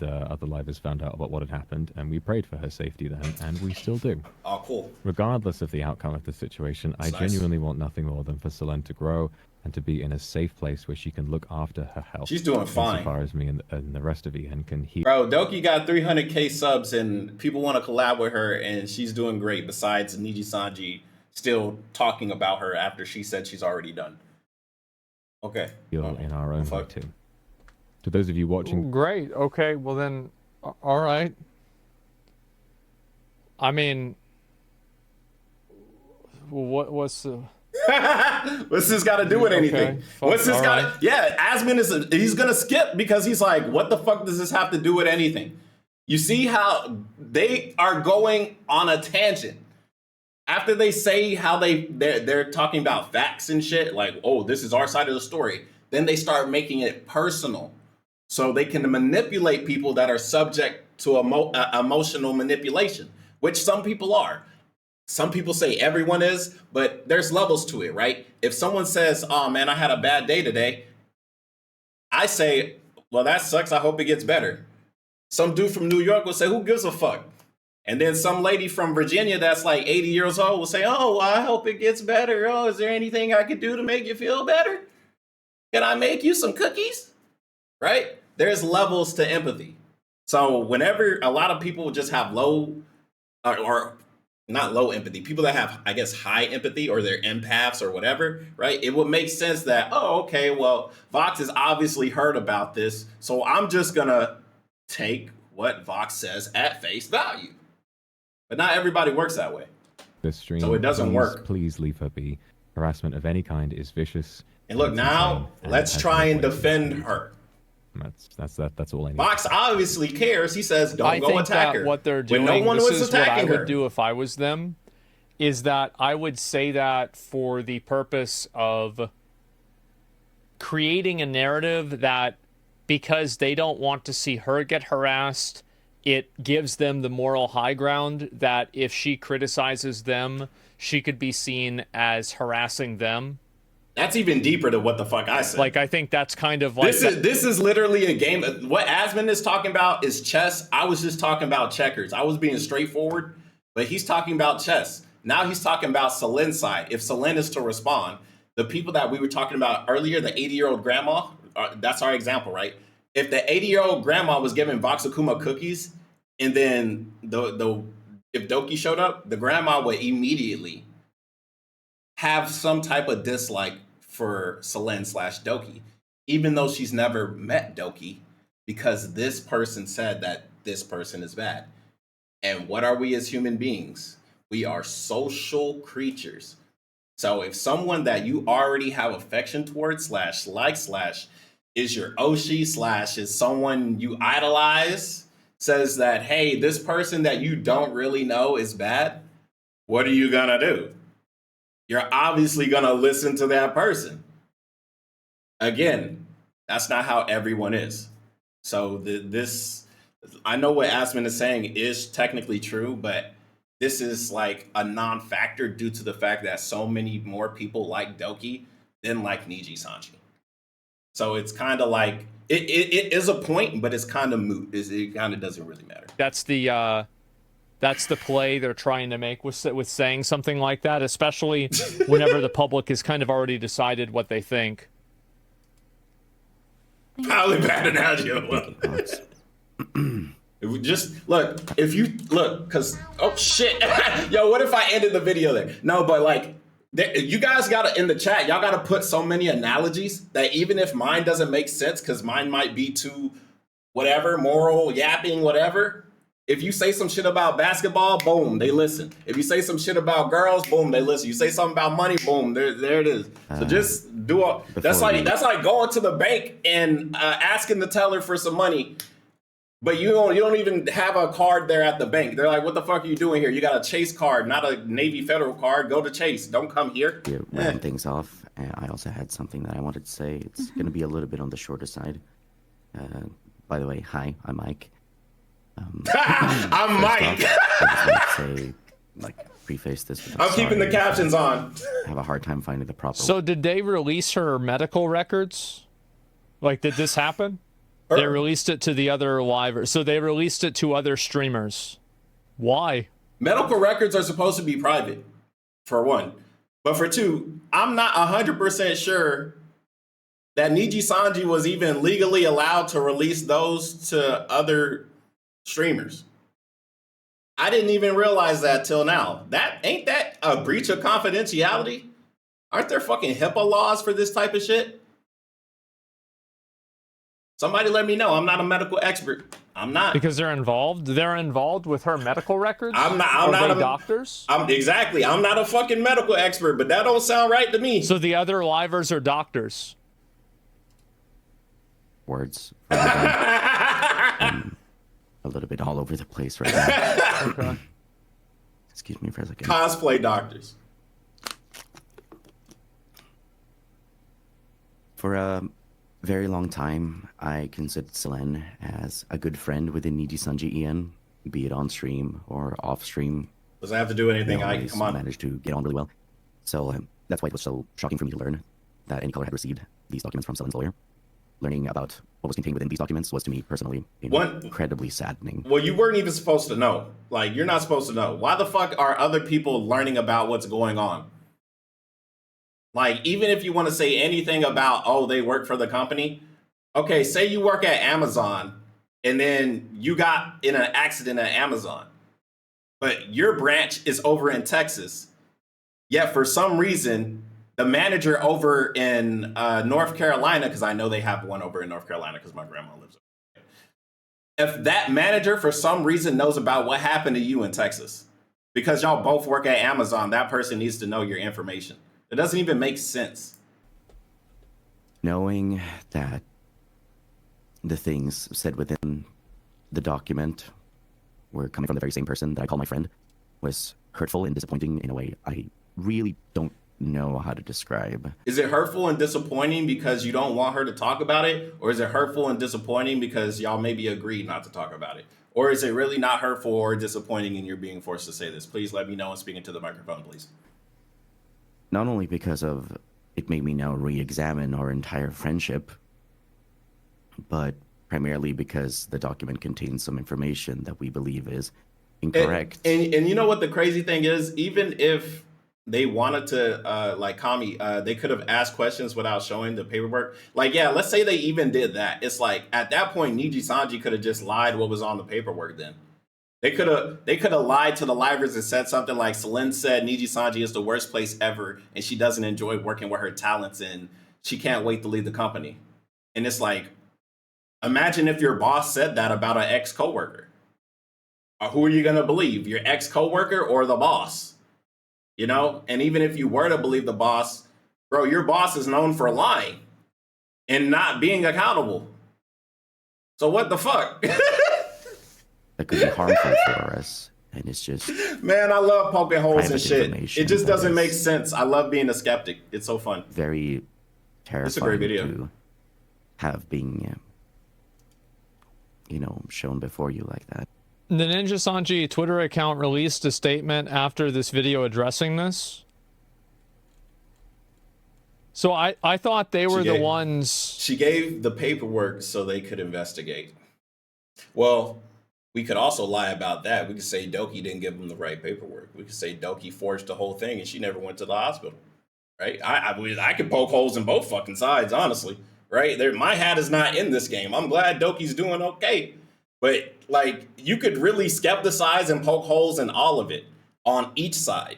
Speaker 5: other livers found out about what had happened, and we prayed for her safety then, and we still do.
Speaker 1: Oh, cool.
Speaker 5: Regardless of the outcome of the situation, I genuinely want nothing more than for Selene to grow and to be in a safe place where she can look after her health.
Speaker 1: She's doing fine.
Speaker 5: As far as me and the rest of EN can heal.
Speaker 1: Bro, Doki got 300k subs and people want to collab with her and she's doing great, besides Nijisanji still talking about her after she said she's already done. Okay.
Speaker 5: In our own way too. To those of you watching...
Speaker 2: Great. Okay, well then, all right. I mean, what's the...
Speaker 1: What's this got to do with anything?
Speaker 2: Okay,
Speaker 1: what's this got?
Speaker 2: Right.
Speaker 1: Yeah, Asmon he's gonna skip because he's like, what the fuck does this have to do with anything? You see how they are going on a tangent after they say how they're talking about facts and shit. Like, oh, this is our side of the story. Then they start making it personal, so they can manipulate people that are subject to emotional manipulation, which some people are. Some people say everyone is, but there's levels to it, right? If someone says, oh man, I had a bad day today, I say, well, that sucks. I hope it gets better. Some dude from New York will say, who gives a fuck? And then some lady from Virginia that's like 80 years old will say, oh, well, I hope it gets better. Oh, is there anything I could do to make you feel better? Can I make you some cookies? Right? There's levels to empathy. So whenever a lot of people just have low or not low empathy, people that have, I guess, high empathy or they're empaths or whatever, right? It would make sense that, oh, okay, well, Vox has obviously heard about this, so I'm just gonna take what Vox says at face value. But not everybody works that way.
Speaker 5: This stream,
Speaker 1: so it doesn't work.
Speaker 5: Please leave her be. Harassment of any kind is vicious.
Speaker 1: And look, now, let's try and defend her.
Speaker 5: That's all I need.
Speaker 1: Fox obviously cares. He says, "Don't
Speaker 2: I
Speaker 1: go
Speaker 2: think
Speaker 1: attack
Speaker 2: that
Speaker 1: her."
Speaker 2: what they're doing,
Speaker 1: when no one
Speaker 2: this
Speaker 1: was
Speaker 2: is what I
Speaker 1: attacking
Speaker 2: would
Speaker 1: her.
Speaker 2: do if I was them, is that I would say that for the purpose of creating a narrative that because they don't want to see her get harassed, it gives them the moral high ground that if she criticizes them, she could be seen as harassing them.
Speaker 1: That's even deeper than what the fuck I said.
Speaker 2: Like, I think that's kind of like...
Speaker 1: This is literally a game. What Asmon is talking about is chess. I was just talking about checkers. I was being straightforward, but he's talking about chess. Now he's talking about Selen's side. If Selen is to respond, the people that we were talking about earlier, the 80-year-old grandma, that's our example, right? If the 80-year-old grandma was giving Voxakuma cookies, and then if Doki showed up, the grandma would immediately have some type of dislike for Selen/Doki, even though she's never met Doki, because this person said that this person is bad. And what are we as human beings? We are social creatures. So if someone that you already have affection towards / is your Oshi / is someone you idolize, says that, hey, this person that you don't really know is bad, what are you gonna do? You're obviously gonna listen to that person. Again, that's not how everyone is. So this, I know what Asmon is saying is technically true, but this is like a non-factor due to the fact that so many more people like Doki than like Nijisanji. So it's kind of like, it is a point, but it's kind of moot. It kind of doesn't really matter.
Speaker 2: That's the play they're trying to make with saying something like that, especially whenever the public has kind of already decided what they think.
Speaker 1: Probably bad analogy. If you look, because, oh shit. Yo, what if I ended the video there? No, but like, you guys gotta, in the chat, y'all gotta put so many analogies that even if mine doesn't make sense, because mine might be too whatever, moral, yapping, whatever. If you say some shit about basketball, boom, they listen. If you say some shit about girls, boom, they listen. You say something about money, boom, there it is. So just do all. That's like going to the bank and asking the teller for some money, but you don't even have a card there at the bank. They're like, "What the fuck are you doing here? You got a Chase card, not a Navy Federal card. Go to Chase. Don't come here."
Speaker 6: To round things off, I also had something that I wanted to say. It's going to be a little bit on the shorter side. By the way, hi, I'm Mike.
Speaker 1: I'm Mike.
Speaker 6: I just want to say, like, preface this with
Speaker 1: I'm keeping the captions on.
Speaker 6: I have a hard time finding the proper.
Speaker 2: So did they release her medical records? Like, did this happen? They released it to the other live. So they released it to other streamers. Why?
Speaker 1: Medical records are supposed to be private, for one. But for two, I'm not 100% sure that Nijisanji was even legally allowed to release those to other streamers. I didn't even realize that till now. Ain't that a breach of confidentiality? Aren't there fucking HIPAA laws for this type of shit? Somebody let me know. I'm not a medical expert. I'm not.
Speaker 2: Because they're involved? They're involved with her medical records?
Speaker 1: I'm not
Speaker 2: doctors?
Speaker 1: Exactly. I'm not a fucking medical expert, but that don't sound right to me.
Speaker 2: So the other livers are doctors.
Speaker 6: Words. A little bit all over the place right now.
Speaker 2: Okay.
Speaker 6: Excuse me for a second.
Speaker 1: Cosplay doctors.
Speaker 6: For a very long time, I considered Selen as a good friend within Nijisanji EN, be it on stream or off stream.
Speaker 1: Does that have to do anything?
Speaker 6: I
Speaker 1: Come on.
Speaker 6: managed to get on really well. So that's why it was so shocking for me to learn that Any Color had received these documents from Selen's lawyer. Learning about what was contained within these documents was, to me personally, incredibly saddening.
Speaker 1: Well, you weren't even supposed to know. Like, you're not supposed to know. Why the fuck are other people learning about what's going on? Like, even if you want to say anything about, oh, they work for the company. Okay, say you work at Amazon and then you got in an accident at Amazon, but your branch is over in Texas. Yet for some reason, the manager over in North Carolina, because I know they have one over in North Carolina because my grandma lives over there. If that manager for some reason knows about what happened to you in Texas, because y'all both work at Amazon, that person needs to know your information. It doesn't even make sense.
Speaker 6: Knowing that the things said within the document were coming from the very same person that I call my friend was hurtful and disappointing in a way I really don't know how to describe.
Speaker 1: Is it hurtful and disappointing because you don't want her to talk about it? Or is it hurtful and disappointing because y'all maybe agreed not to talk about it? Or is it really not hurtful or disappointing and you're being forced to say this? Please let me know and speak into the microphone, please.
Speaker 6: Not only because of it made me now re-examine our entire friendship, but primarily because the document contains some information that we believe is incorrect.
Speaker 1: And you know what the crazy thing is? Even if they wanted to, like Kami, they could have asked questions without showing the paperwork. Like, yeah, let's say they even did that. It's like, at that point, Nijisanji could have just lied what was on the paperwork then. They could have lied to the libraries and said something like, Celine said Nijisanji is the worst place ever, and she doesn't enjoy working with her talents, and she can't wait to leave the company. And it's like, imagine if your boss said that about an ex-coworker. Who are you going to believe? Your ex-coworker or the boss? You know? And even if you were to believe the boss, bro, your boss is known for lying and not being accountable. So what the fuck?
Speaker 6: That could be harmful for us. And it's just...
Speaker 1: Man, I love poking holes and shit. It just doesn't make
Speaker 6: is
Speaker 1: sense. I love being a skeptic. It's so fun.
Speaker 6: very terrifying
Speaker 1: It's a great video.
Speaker 6: to have being, you know, shown before you like that.
Speaker 2: The Nijisanji Twitter account released a statement after this video addressing this. So I thought they were the ones...
Speaker 1: She gave the paperwork so they could investigate. Well, we could also lie about that. We could say Doki didn't give them the right paperwork. We could say Doki forged the whole thing and she never went to the hospital. Right? I could poke holes in both fucking sides, honestly. Right? My hat is not in this game. I'm glad Doki's doing okay. But, like, you could really skepticize and poke holes in all of it on each side.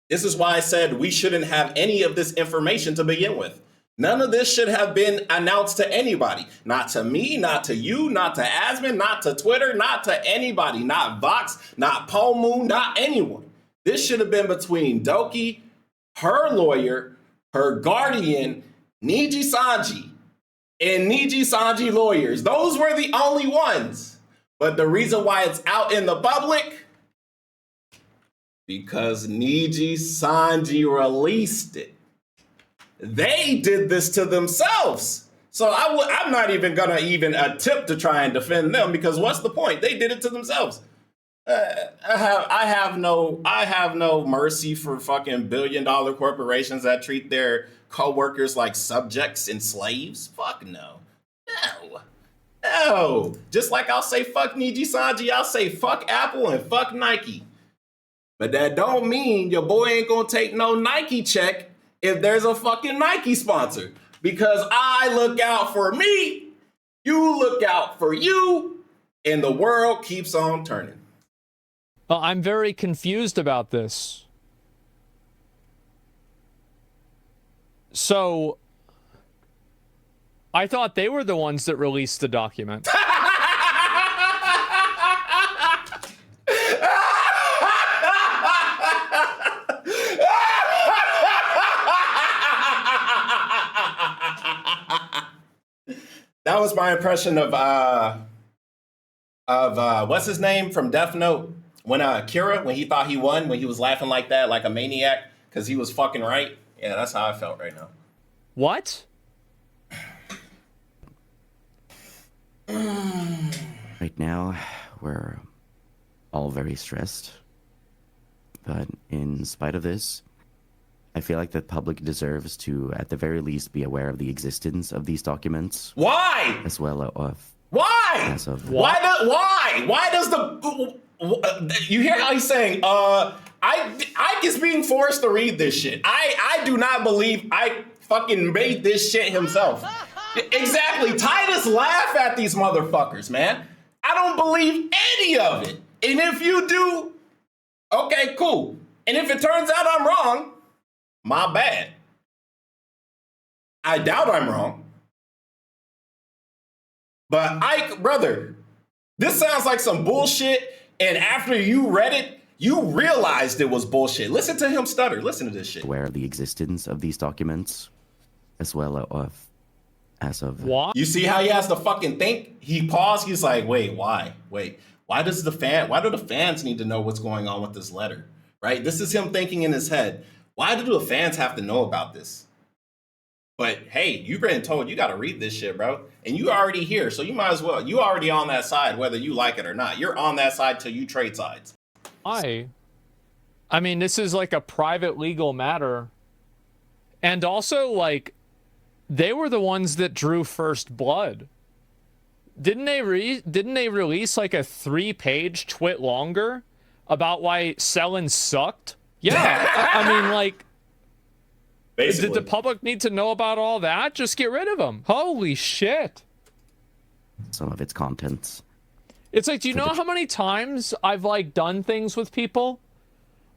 Speaker 1: This is why I said we shouldn't have any of this information to begin with. None of this should have been announced to anybody. Not to me, not to you, not to Asmon, not to Twitter, not to anybody. Not Vox, not Pomu, not anyone. This should have been between Doki, her lawyer, her guardian, Nijisanji, and Nijisanji lawyers. Those were the only ones. But the reason why it's out in the public, because Nijisanji released it. They did this to themselves. So I'm not even gonna attempt to try and defend them because what's the point? They did it to themselves. I have no mercy for fucking billion-dollar corporations that treat their co-workers like subjects and slaves. Fuck no. No. Just like I'll say fuck Nijisanji, I'll say fuck Apple and fuck Nike. But that don't mean your boy ain't gonna take no Nike check if there's a fucking Nike sponsor. Because I look out for me, you look out for you, and the world keeps on turning.
Speaker 2: I'm very confused about this. So, I thought they were the ones that released the document.
Speaker 1: That was my impression of what's his name from Death Note? When Kira, when he thought he won, when he was laughing like that, like a maniac, because he was fucking right. Yeah, that's how I felt right now.
Speaker 2: What?
Speaker 6: Right now, we're all very stressed. But in spite of this, I feel like the public deserves to, at the very least, be aware of the existence of these documents.
Speaker 1: Why?
Speaker 6: As well as...
Speaker 1: Why?
Speaker 6: As of...
Speaker 1: Why does the... You hear how he's saying, I is being forced to read this shit. I do not believe I fucking made this shit himself. Exactly. Titus laugh at these motherfuckers, man. I don't believe any of it. And if you do, okay, cool. And if it turns out I'm wrong, my bad. I doubt I'm wrong. But brother, this sounds like some bullshit. And after you read it, you realized it was bullshit. Listen to him stutter. Listen to this shit.
Speaker 6: Aware of the existence of these documents, as well as of
Speaker 2: What?
Speaker 1: You see how he has to fucking think? He paused. He's like, wait, why? Wait, why do the fans need to know what's going on with this letter? Right? This is him thinking in his head. Why do the fans have to know about this? But hey, you've been told you got to read this shit, bro. And you already here, so you might as well. You already on that side, whether you like it or not. You're on that side till you trade sides.
Speaker 2: I mean, this is like a private legal matter. And also, like, they were the ones that drew first blood. Didn't they release like a 3-page twit longer about why Selen sucked? Yeah. I mean, like,
Speaker 1: Basically.
Speaker 2: did the public need to know about all that? Just get rid of them. Holy shit.
Speaker 6: some of its contents.
Speaker 2: It's like, do you know how many times I've like done things with people?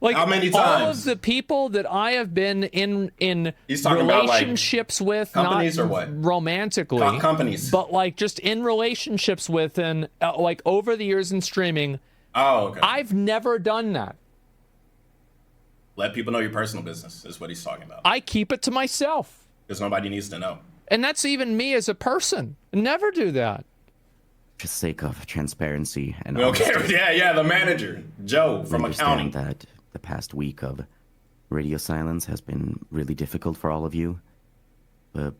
Speaker 2: Like,
Speaker 1: how many
Speaker 2: all
Speaker 1: times?
Speaker 2: of the people that I have been in
Speaker 1: He's talking about, like,
Speaker 2: relationships with,
Speaker 1: companies
Speaker 2: not
Speaker 1: or what?
Speaker 2: romantically,
Speaker 1: Companies.
Speaker 2: but like just in relationships with, and like over the years in streaming,
Speaker 1: Oh, okay.
Speaker 2: I've never done that.
Speaker 1: Let people know your personal business is what he's talking about.
Speaker 2: I keep it to myself.
Speaker 1: Because nobody needs to know.
Speaker 2: And that's even me as a person. Never do that.
Speaker 6: For the sake of transparency and
Speaker 1: We don't care.
Speaker 6: honesty,
Speaker 1: Yeah, the manager, Joe from
Speaker 6: we
Speaker 1: accounting.
Speaker 6: understand that the past week of radio silence has been really difficult for all of you. But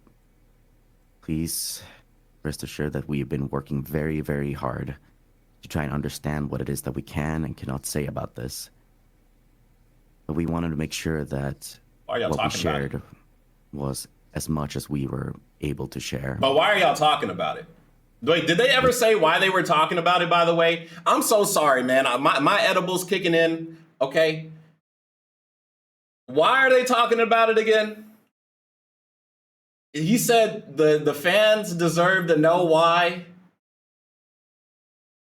Speaker 6: please rest assured that we have been working very, very hard to try and understand what it is that we can and cannot say about this. But we wanted to make sure that
Speaker 1: Why are y'all
Speaker 6: what we
Speaker 1: talking about it?
Speaker 6: shared was as much as we were able to share.
Speaker 1: But why are y'all talking about it? Wait, did they ever say why they were talking about it, by the way? I'm so sorry, man. My edible's kicking in, okay? Why are they talking about it again? He said the fans deserve to know why.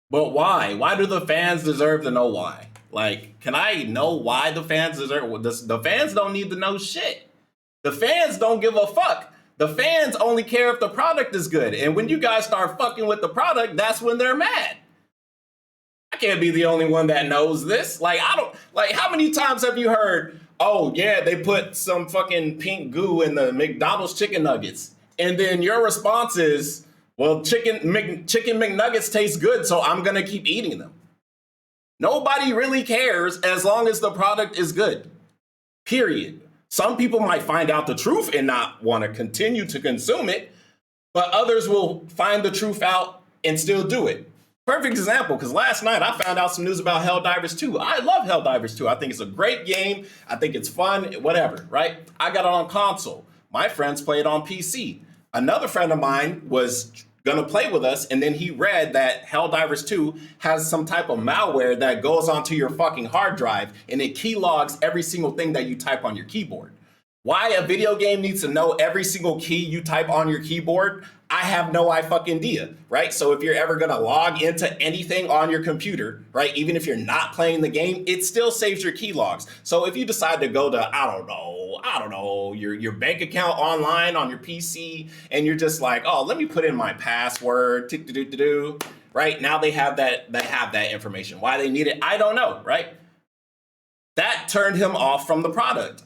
Speaker 1: But why? Why do the fans deserve to know why? Like, can I know why the fans deserve? The fans don't need to know shit. The fans don't give a fuck. The fans only care if the product is good. And when you guys start fucking with the product, that's when they're mad. I can't be the only one that knows this. Like, how many times have you heard, oh, yeah, they put some fucking pink goo in the McDonald's chicken nuggets. And then your response is, well, chicken McNuggets taste good, so I'm going to keep eating them. Nobody really cares as long as the product is good. Period. Some people might find out the truth and not want to continue to consume it, but others will find the truth out and still do it. Perfect example, because last night I found out some news about Helldivers 2. I love Helldivers 2. I think it's a great game. I think it's fun, whatever, right? I got it on console. My friends play it on PC. Another friend of mine was gonna play with us, and then he read that Helldivers 2 has some type of malware that goes onto your fucking hard drive and it keylogs every single thing that you type on your keyboard. Why a video game needs to know every single key you type on your keyboard, I have no fucking idea, right? So if you're ever gonna log into anything on your computer, right, even if you're not playing the game, it still saves your key logs. So if you decide to go to, I don't know, your bank account online on your PC, and you're just like, oh, let me put in my password, right? Now they have that information. Why they need it, I don't know, right? That turned him off from the product.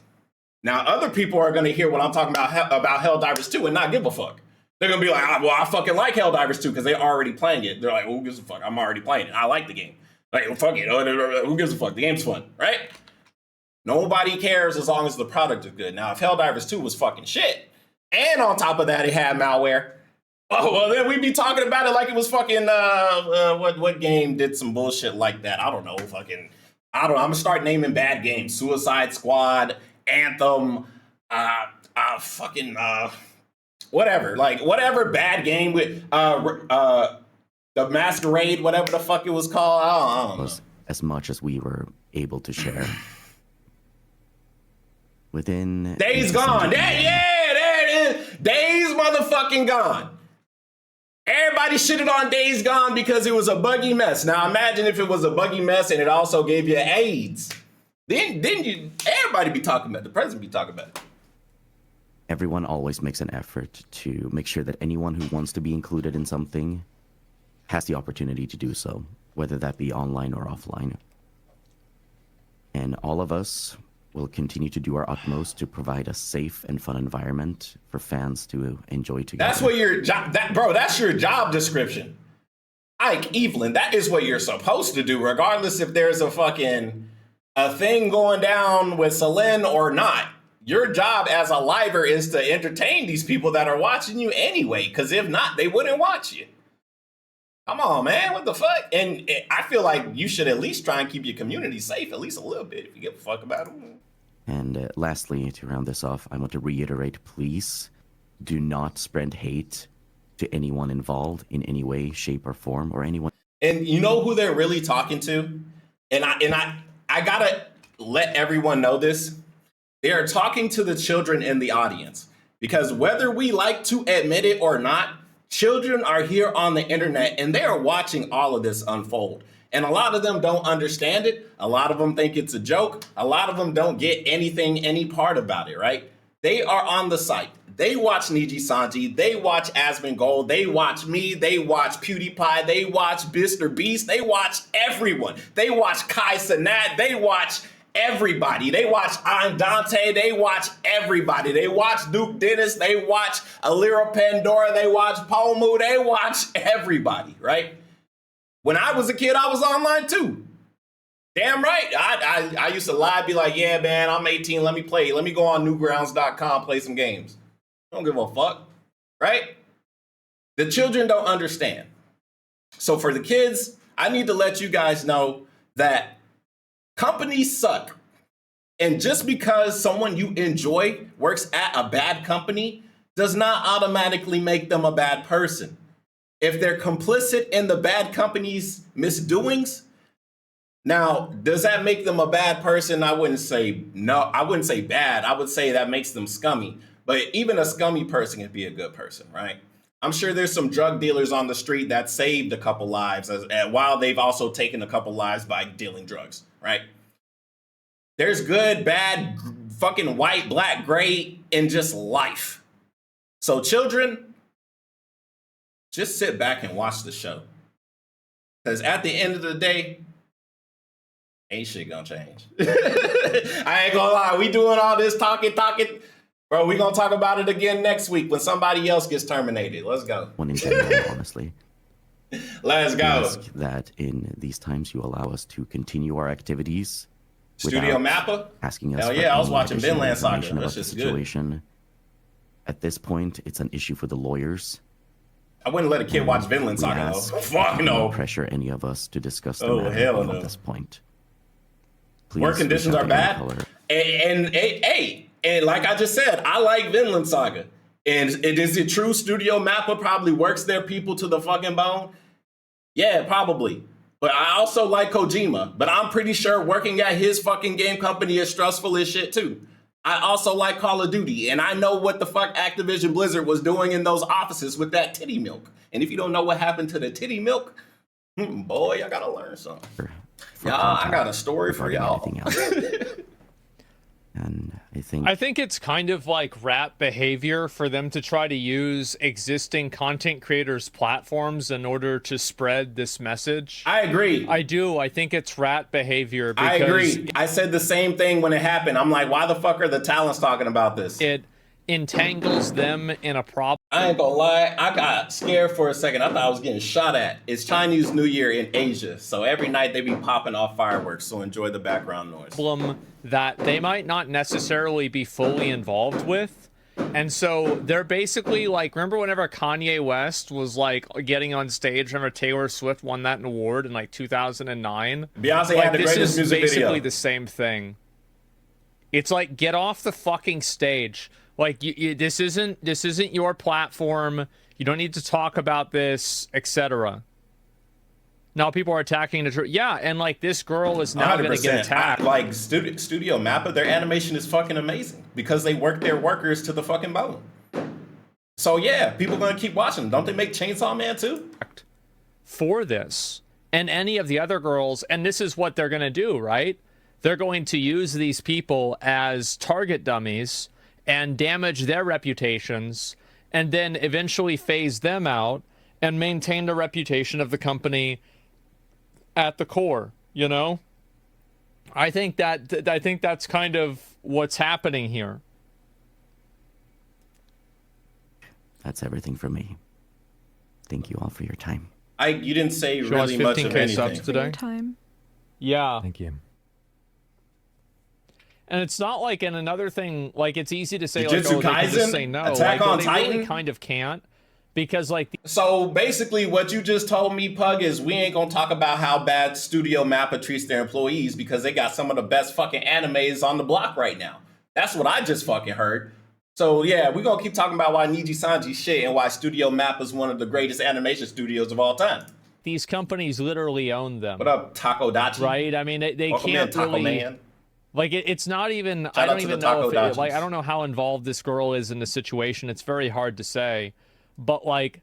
Speaker 1: Now, other people are going to hear what I'm talking about Helldivers 2 and not give a fuck. They're going to be like, well, I fucking like Helldivers 2 because they're already playing it. They're like, well, who gives a fuck? I'm already playing it. I like the game. Like, well, fuck it. Who gives a fuck? The game's fun, right? Nobody cares as long as the product is good. Now, if Helldivers 2 was fucking shit, and on top of that, it had malware, oh, well, then we'd be talking about it like it was fucking, what game did some bullshit like that? I don't know. I'm going to start naming bad games. Suicide Squad, Anthem, whatever, like whatever bad game with the Masquerade, whatever the fuck it was called. I don't know.
Speaker 6: Was as much as we were able to share. Within
Speaker 1: Days Gone. There it is. Days motherfucking Gone. Everybody shitted on Days Gone because it was a buggy mess. Now imagine if it was a buggy mess and it also gave you AIDS. Then everybody be talking about it. The president be talking about it.
Speaker 6: Everyone always makes an effort to make sure that anyone who wants to be included in something has the opportunity to do so, whether that be online or offline. And all of us will continue to do our utmost to provide a safe and fun environment for fans to enjoy together.
Speaker 1: That's what your job, that's your job description. Ike Evelyn, that is what you're supposed to do, regardless if there's a thing going down with Selene or not. Your job as a liver is to entertain these people that are watching you anyway, because if not, they wouldn't watch you. Come on, man, what the fuck? And I feel like you should at least try and keep your community safe, at least a little bit, if you give a fuck about them.
Speaker 6: And lastly, to round this off, I want to reiterate, please do not spread hate to anyone involved in any way, shape, or form, or anyone.
Speaker 1: And you know who they're really talking to? And I gotta let everyone know this. They are talking to the children in the audience, because whether we like to admit it or not, children are here on the internet and they are watching all of this unfold. And a lot of them don't understand it. A lot of them think it's a joke. A lot of them don't get any part about it, right? They are on the site. They watch Nijisanji, they watch Asmongold, they watch me, they watch PewDiePie, they watch Mr. Beast, they watch everyone. They watch Kai Cenat, they watch everybody. They watch Andante, they watch everybody. They watch Duke Dennis, they watch Alira Pandora, they watch Pomu, they watch everybody, right? When I was a kid, I was online too. Damn right. I used to lie, be like, yeah, man, I'm 18, let me play. Let me go on newgrounds.com, play some games. Don't give a fuck, right? The children don't understand. So for the kids, I need to let you guys know that companies suck. And just because someone you enjoy works at a bad company does not automatically make them a bad person. If they're complicit in the bad company's misdoings, now, does that make them a bad person? I wouldn't say no. I wouldn't say bad. I would say that makes them scummy. But even a scummy person can be a good person, right? I'm sure there's some drug dealers on the street that saved a couple lives while they've also taken a couple lives by dealing drugs, right? There's good, bad, fucking white, black, gray in just life. So children, just sit back and watch the show. Because at the end of the day, ain't shit gonna change. I ain't gonna lie, we doing all this talking. Bro, we gonna talk about it again next week when somebody else gets terminated. Let's go.
Speaker 6: One in general, honestly.
Speaker 1: Let's go.
Speaker 6: Ask that in these times you allow us to continue our activities.
Speaker 1: Studio Mappa?
Speaker 6: Asking us
Speaker 1: Hell
Speaker 6: for
Speaker 1: yeah, I was
Speaker 6: any
Speaker 1: watching
Speaker 6: additional
Speaker 1: Vinland Saga.
Speaker 6: information
Speaker 1: That's
Speaker 6: about the
Speaker 1: just good.
Speaker 6: situation. At this point, it's an issue for the lawyers.
Speaker 1: I wouldn't let a kid watch Vinland Saga
Speaker 6: ask
Speaker 1: though. Fuck no.
Speaker 6: Pressure any of us to discuss the
Speaker 1: Oh,
Speaker 6: matter
Speaker 1: hell no.
Speaker 6: at this point. Please
Speaker 1: Work conditions
Speaker 6: reach
Speaker 1: are
Speaker 6: out to any
Speaker 1: bad.
Speaker 6: color.
Speaker 1: And like I just said, I like Vinland Saga. And is it true Studio Mappa probably works their people to the fucking bone? Yeah, probably. But I also like Kojima. But I'm pretty sure working at his fucking game company is stressful as shit too. I also like Call of Duty. And I know what the fuck Activision Blizzard was doing in those offices with that titty milk. And if you don't know what happened to the titty milk, boy, I gotta learn something.
Speaker 6: For
Speaker 1: Y'all, I
Speaker 6: contact
Speaker 1: got a story for
Speaker 6: regarding
Speaker 1: y'all.
Speaker 6: anything else. And
Speaker 2: I think it's kind of like rat behavior for them to try to use existing content creators' platforms in order to spread this message.
Speaker 1: I agree.
Speaker 2: I do. I think it's rat behavior because
Speaker 1: I agree. I said the same thing when it happened. I'm like, why the fuck are the talents talking about this?
Speaker 2: it entangles them in a problem.
Speaker 1: I ain't gonna lie, I got scared for a second. I thought I was getting shot at. It's Chinese New Year in Asia, so every night they be popping off fireworks, so enjoy the background noise.
Speaker 2: That they might not necessarily be fully involved with. And so they're basically like, remember whenever Kanye West was like getting on stage, remember Taylor Swift won that award in like 2009?
Speaker 1: Beyonce
Speaker 2: like,
Speaker 1: had the
Speaker 2: this
Speaker 1: greatest
Speaker 2: is
Speaker 1: music
Speaker 2: basically
Speaker 1: video.
Speaker 2: the same thing. It's like, get off the fucking stage. Like, this isn't your platform. You don't need to talk about this, etc. Now people are attacking the truth. Yeah, and like this girl is now going to get attacked.
Speaker 1: Like Studio Mappa, their animation is fucking amazing because they work their workers to the fucking bone. So yeah, people are going to keep watching. Don't they make Chainsaw Man too?
Speaker 2: For this and any of the other girls, and this is what they're going to do, right? They're going to use these people as target dummies and damage their reputations, and then eventually phase them out and maintain the reputation of the company at the core, you know? I think that's kind of what's happening here.
Speaker 6: That's everything for me. Thank you all for your time.
Speaker 1: You didn't say
Speaker 2: Show us
Speaker 1: really much of
Speaker 2: 15K subs
Speaker 1: anything.
Speaker 2: today.
Speaker 4: Time.
Speaker 2: Yeah.
Speaker 5: Thank you.
Speaker 2: And it's not like, and another thing, like, it's easy to say,
Speaker 1: Jujutsu
Speaker 2: like, oh, they can just
Speaker 1: Kaisen?
Speaker 2: say no.
Speaker 1: Attack
Speaker 2: like,
Speaker 1: on
Speaker 2: they
Speaker 1: Titan?
Speaker 2: really kind of can't, because, like,
Speaker 1: So basically, what you just told me, Pug, is we ain't gonna talk about how bad Studio Mappa treats their employees because they got some of the best fucking animes on the block right now. That's what I just fucking heard. So yeah, we're gonna keep talking about why Nijisanji shit and why Studio Mappa is one of the greatest animation studios of all time.
Speaker 2: these companies literally own them.
Speaker 1: What up, Takodachi?
Speaker 2: Right? I mean, they
Speaker 1: Welcome in,
Speaker 2: can't
Speaker 1: Taco
Speaker 2: really...
Speaker 1: Man.
Speaker 2: Like, it's not even...
Speaker 1: Shout
Speaker 2: I
Speaker 1: out
Speaker 2: don't
Speaker 1: to
Speaker 2: even
Speaker 1: the
Speaker 2: know if...
Speaker 1: Takodachis.
Speaker 2: Like, I don't know how involved this girl is in the situation. It's very hard to say. But, like,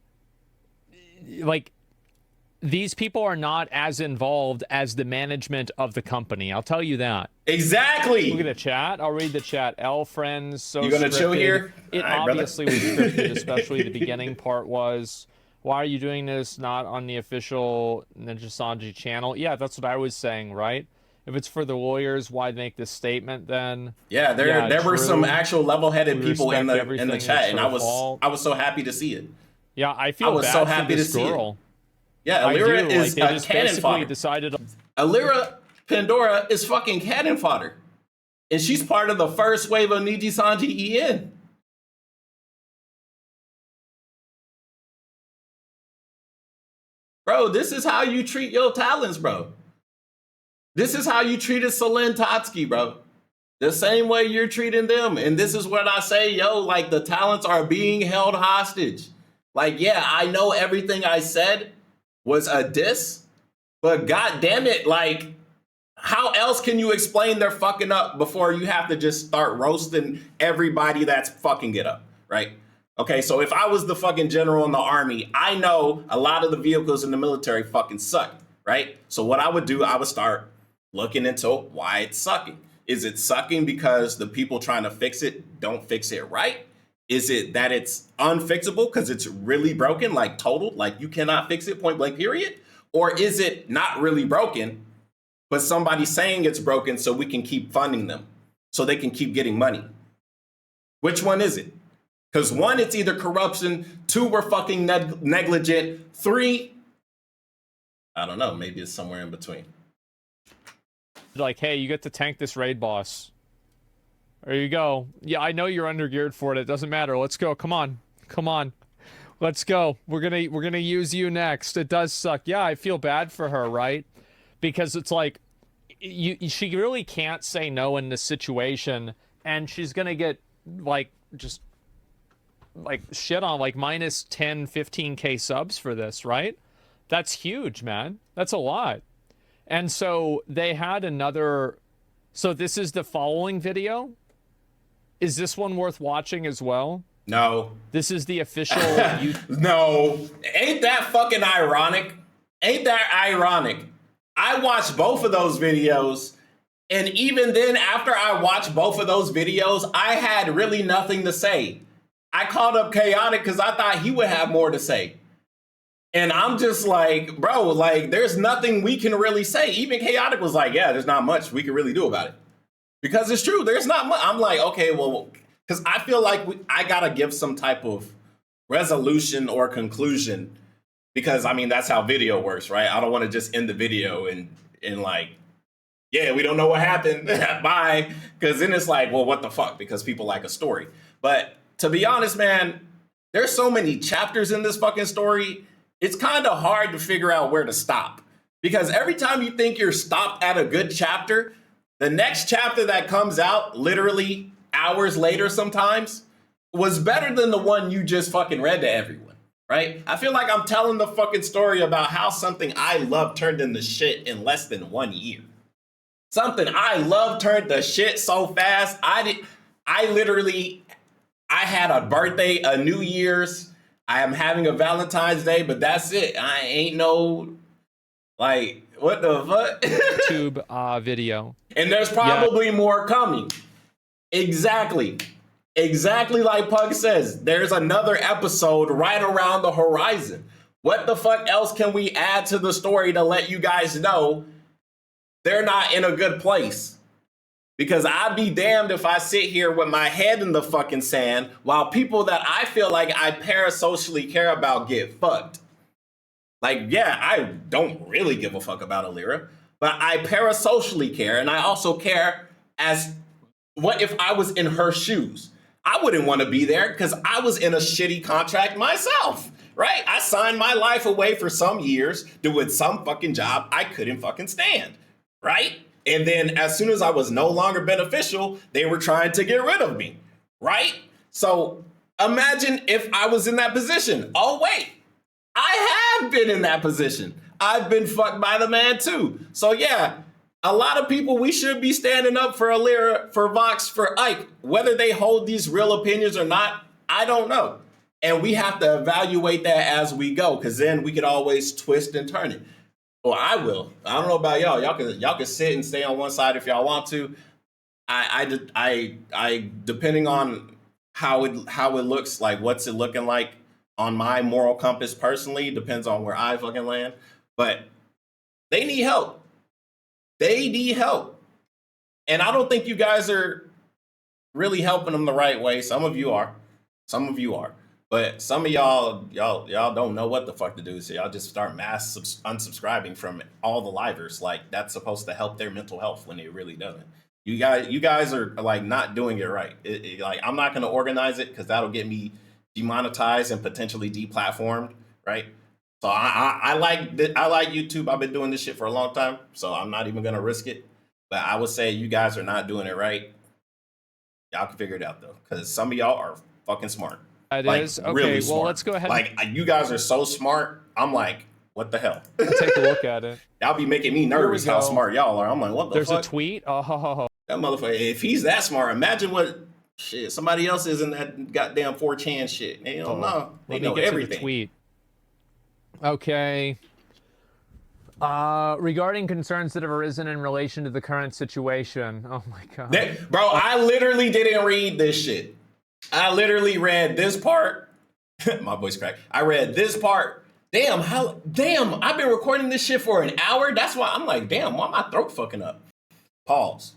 Speaker 2: these people are not as involved as the management of the company. I'll tell you that.
Speaker 1: Exactly.
Speaker 2: Look at the chat. I'll read the chat. L friends, so
Speaker 1: You gonna chill
Speaker 2: scripted.
Speaker 1: here?
Speaker 2: It
Speaker 1: All right, brother.
Speaker 2: obviously was scripted, especially the beginning part was, why are you doing this not on the official Nijisanji channel? Yeah, that's what I was saying, right? If it's for the lawyers, why make this statement then?
Speaker 1: Yeah, there were some
Speaker 2: true.
Speaker 1: actual level-headed
Speaker 2: We
Speaker 1: people in
Speaker 2: respect
Speaker 1: the
Speaker 2: everything,
Speaker 1: chat,
Speaker 2: it's
Speaker 1: and
Speaker 2: her
Speaker 1: I
Speaker 2: fault.
Speaker 1: was so happy to see it.
Speaker 2: Yeah, I feel
Speaker 1: was
Speaker 2: bad
Speaker 1: so
Speaker 2: for
Speaker 1: happy to
Speaker 2: this
Speaker 1: see it.
Speaker 2: girl.
Speaker 1: Yeah,
Speaker 2: I do.
Speaker 1: Alira
Speaker 2: Like,
Speaker 1: is
Speaker 2: they
Speaker 1: a
Speaker 2: just
Speaker 1: cannon
Speaker 2: basically
Speaker 1: fodder.
Speaker 2: decided...
Speaker 1: Alira Pandora is fucking cannon fodder. And she's part of the first wave of Nijisanji EN. Bro, this is how you treat your talents, bro. This is how you treated Selene Tatsuki, bro. The same way you're treating them. And this is what I say, yo, like the talents are being held hostage. Like, yeah, I know everything I said was a diss, but god damn it, like, how else can you explain they're fucking up before you have to just start roasting everybody that's fucking it up, right? Okay, so if I was the fucking general in the army, I know a lot of the vehicles in the military fucking suck, right? So what I would do, I would start looking into why it's sucking. Is it sucking because the people trying to fix it don't fix it right? Is it that it's unfixable because it's really broken, like total, like you cannot fix it, point blank, period? Or is it not really broken, but somebody's saying it's broken so we can keep funding them, so they can keep getting money? Which one is it? Because one, it's either corruption, two, we're fucking negligent, three, I don't know, maybe it's somewhere in between.
Speaker 2: Like, hey, you get to tank this raid boss. There you go. Yeah, I know you're undergeared for it. It doesn't matter. Let's go. Come on. Come on. Let's go. We're gonna use you next. It does suck. Yeah, I feel bad for her, right? Because it's like, she really can't say no in this situation, and she's gonna get, like, just, like, shit on, like, minus 10, 15K subs for this, right? That's huge, man. That's a lot. And so they had another... So this is the following video? Is this one worth watching as well?
Speaker 1: No.
Speaker 2: This is the official...
Speaker 1: No. Ain't that fucking ironic? Ain't that ironic? I watched both of those videos, and even then, after I watched both of those videos, I had really nothing to say. I called up Chaotic because I thought he would have more to say. And I'm just like, bro, like, there's nothing we can really say. Even Chaotic was like, yeah, there's not much we can really do about it. Because it's true, there's not much. I'm like, okay, well, because I feel like I got to give some type of resolution or conclusion. Because, I mean, that's how video works, right? I don't want to just end the video and like, yeah, we don't know what happened. Bye. Because then it's like, well, what the fuck? Because people like a story. But to be honest, man, there's so many chapters in this fucking story. It's kind of hard to figure out where to stop. Because every time you think you're stopped at a good chapter, the next chapter that comes out, literally hours later sometimes, was better than the one you just fucking read to everyone, right? I feel like I'm telling the fucking story about how something I love turned into shit in less than 1 year. Something I love turned to shit so fast. I had a birthday, a New Year's, I am having a Valentine's Day, but that's it. I ain't no, like, what the fuck?
Speaker 2: YouTube video.
Speaker 1: And there's probably more coming. Exactly. Exactly like Pug says. There's another episode right around the horizon. What the fuck else can we add to the story to let you guys know they're not in a good place. Because I'd be damned if I sit here with my head in the fucking sand while people that I feel like I parasocially care about get fucked. Like, yeah, I don't really give a fuck about Alira, but I parasocially care, and I also care as what if I was in her shoes? I wouldn't want to be there because I was in a shitty contract myself, right? I signed my life away for some years doing some fucking job I couldn't fucking stand, right? And then as soon as I was no longer beneficial, they were trying to get rid of me, right? So imagine if I was in that position. Oh, wait, I have been in that position. I've been fucked by the man too. So yeah, a lot of people, we should be standing up for Alira, for Vox, for Ike. Whether they hold these real opinions or not, I don't know. And we have to evaluate that as we go, because then we could always twist and turn it. Well, I will. I don't know about y'all. Y'all can sit and stay on one side if y'all want to. I depending on how it looks, like what's it looking like on my moral compass personally, depends on where I fucking land. But they need help. They need help. And I don't think you guys are really helping them the right way. Some of you are. Some of you are. But some of y'all don't know what the fuck to do. So y'all just start mass unsubscribing from all the livers. Like that's supposed to help their mental health when it really doesn't. You guys are like not doing it right. Like I'm not going to organize it because that'll get me demonetized and potentially deplatformed, right? So I like YouTube. I've been doing this shit for a long time, so I'm not even going to risk it. But I would say you guys are not doing it right. Y'all can figure it out though, because some of y'all are fucking smart.
Speaker 2: It
Speaker 1: like,
Speaker 2: is. Okay,
Speaker 1: really
Speaker 2: well,
Speaker 1: smart.
Speaker 2: let's go ahead.
Speaker 1: Like, you guys are so smart. I'm like, what the hell?
Speaker 2: Take a look at it.
Speaker 1: Y'all be making me nervous how smart y'all are. I'm like, what the
Speaker 2: There's
Speaker 1: fuck?
Speaker 2: a tweet. Oh,
Speaker 1: that motherfucker, if he's that smart, imagine what shit somebody else is in that goddamn 4chan shit. They don't know. They know everything.
Speaker 2: The tweet. Okay. Regarding concerns that have arisen in relation to the current situation. Oh my god.
Speaker 1: Bro, I literally didn't read this shit. I literally read this part. My voice cracked. I read this part. Damn, I've been recording this shit for an hour. That's why I'm like, damn, why my throat fucking up? Pause.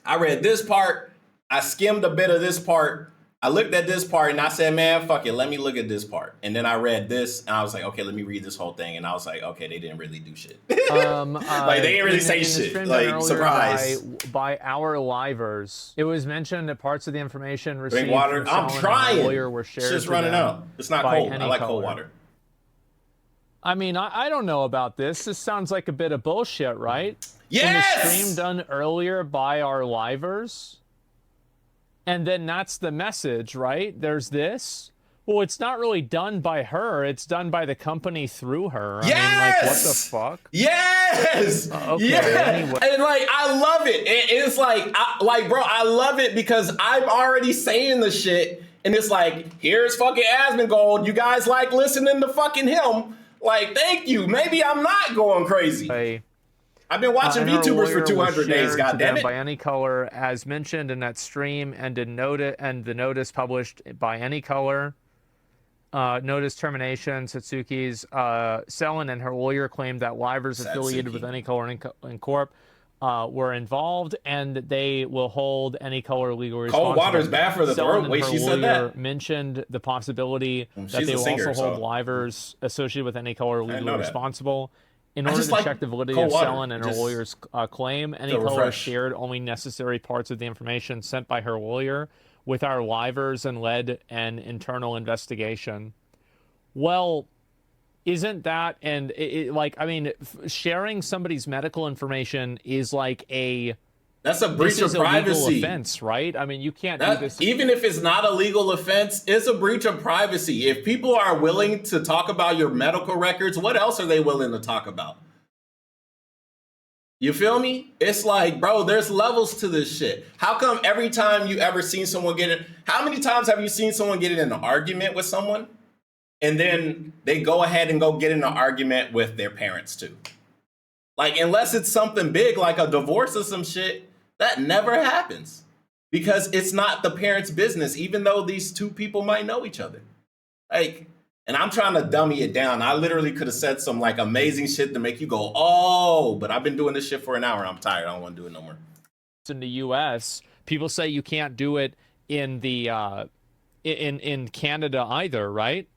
Speaker 1: I read this part. I skimmed a bit of this part. I looked at this part and I said, man, fuck it. Let me look at this part. And then I read this and I was like, okay, let me read this whole thing. And I was like, okay, they didn't really do shit. Like they didn't really say shit. Like surprise.
Speaker 2: By our livers, it was mentioned that parts of the information received
Speaker 1: drink water.
Speaker 2: from
Speaker 1: I'm trying.
Speaker 2: lawyer were shared.
Speaker 1: It's just running out. It's not cold. I like cold water.
Speaker 2: I mean, I don't know about this. This sounds like a bit of bullshit, right?
Speaker 1: Yes!
Speaker 2: In the stream done earlier by our livers. And then that's the message, right? There's this. Well, it's not really done by her. It's done by the company through her.
Speaker 1: Yes!
Speaker 2: I mean, like, what the fuck?
Speaker 1: Yes!
Speaker 2: Okay,
Speaker 1: yeah!
Speaker 2: anyway.
Speaker 1: And, like, I love it. It's like, bro, I love it because I'm already saying the shit. And it's like, here's fucking Asmongold. You guys like listening to fucking him. Like, thank you. Maybe I'm not going crazy. I've been watching VTubers for 200 days, goddammit.
Speaker 2: By any color, as mentioned in that stream, and the notice published by any color. Notice termination. Satsuki's Selin and her lawyer claimed that livers affiliated with any color and corp were involved, and they will hold any color legal responsible.
Speaker 1: Cold water's bad for the throat. Wait, she said that.
Speaker 2: Mentioned the possibility that they will also hold livers associated with any color legally responsible. In order to check the validity of Selin and her lawyer's claim, any color shared only necessary parts of the information sent by her lawyer with our livers and led an internal investigation. Well, isn't that, and like, I mean, sharing somebody's medical information is like
Speaker 1: that's a breach of privacy.
Speaker 2: Legal offense, right? I mean, you can't do this.
Speaker 1: Even if it's not a legal offense, it's a breach of privacy. If people are willing to talk about your medical records, what else are they willing to talk about? You feel me? It's like, bro, there's levels to this shit. How come every time you ever seen someone how many times have you seen someone get in an argument with someone? And then they go ahead and go get in an argument with their parents too. Like, unless it's something big like a divorce or some shit, that never happens. Because it's not the parents' business, even though these two people might know each other. Like, And I'm trying to dummy it down. I literally could have said some like amazing shit to make you go, oh, but I've been doing this shit for an hour. I'm tired. I don't want to do it no more.
Speaker 2: In the U.S., people say you can't do it in the in Canada either, right?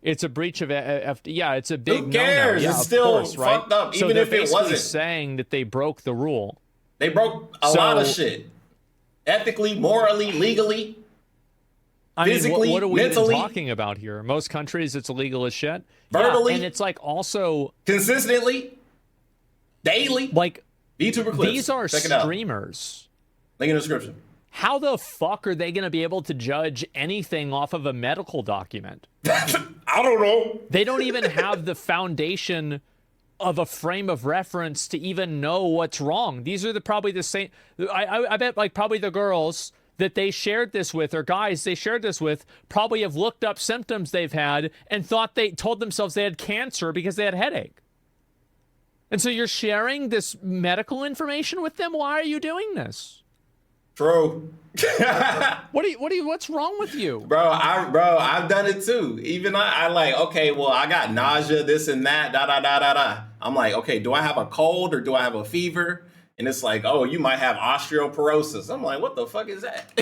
Speaker 2: It's a breach of yeah, it's a big
Speaker 1: Who cares?
Speaker 2: no-no. Yeah,
Speaker 1: it's still
Speaker 2: course, right?
Speaker 1: fucked up,
Speaker 2: so
Speaker 1: even if it wasn't.
Speaker 2: Saying that they broke the rule.
Speaker 1: They broke a lot of shit. Ethically, morally, legally, physically,
Speaker 2: what are we
Speaker 1: mentally,
Speaker 2: even talking about here? Most countries, it's illegal as shit.
Speaker 1: Verbally.
Speaker 2: Yeah, and it's like also...
Speaker 1: consistently, daily.
Speaker 2: Like,
Speaker 1: Vtuber clips.
Speaker 2: These are
Speaker 1: Check it out.
Speaker 2: streamers.
Speaker 1: Link in the description.
Speaker 2: How the fuck are they going to be able to judge anything off of a medical document?
Speaker 1: I don't know.
Speaker 2: They don't even have the foundation of a frame of reference to even know what's wrong. These are probably the same. I bet like probably the girls that they shared this with, or guys they shared this with, probably have looked up symptoms they've had and told themselves they had cancer because they had a headache. And so you're sharing this medical information with them? Why are you doing this?
Speaker 1: True.
Speaker 2: What's wrong with you?
Speaker 1: Bro, I've done it too. Even I like, okay, well, I got nausea, this and that, da. I'm like, okay, do I have a cold or do I have a fever? And it's like, oh, you might have osteoporosis. I'm like, what the fuck is that?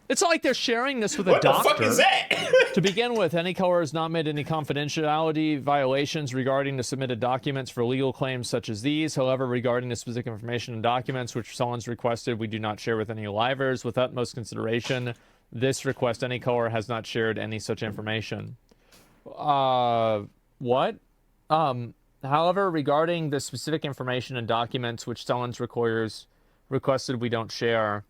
Speaker 2: It's not like they're sharing this with a doctor.
Speaker 1: What the fuck is that?
Speaker 2: To begin with, any color has not made any confidentiality violations regarding the submitted documents for legal claims such as these. However, regarding the specific information and documents which someone's requested, we do not share with any livers. With utmost consideration, this request, any color has not shared any such information. What? However, regarding the specific information and documents which someone's requested, we don't share.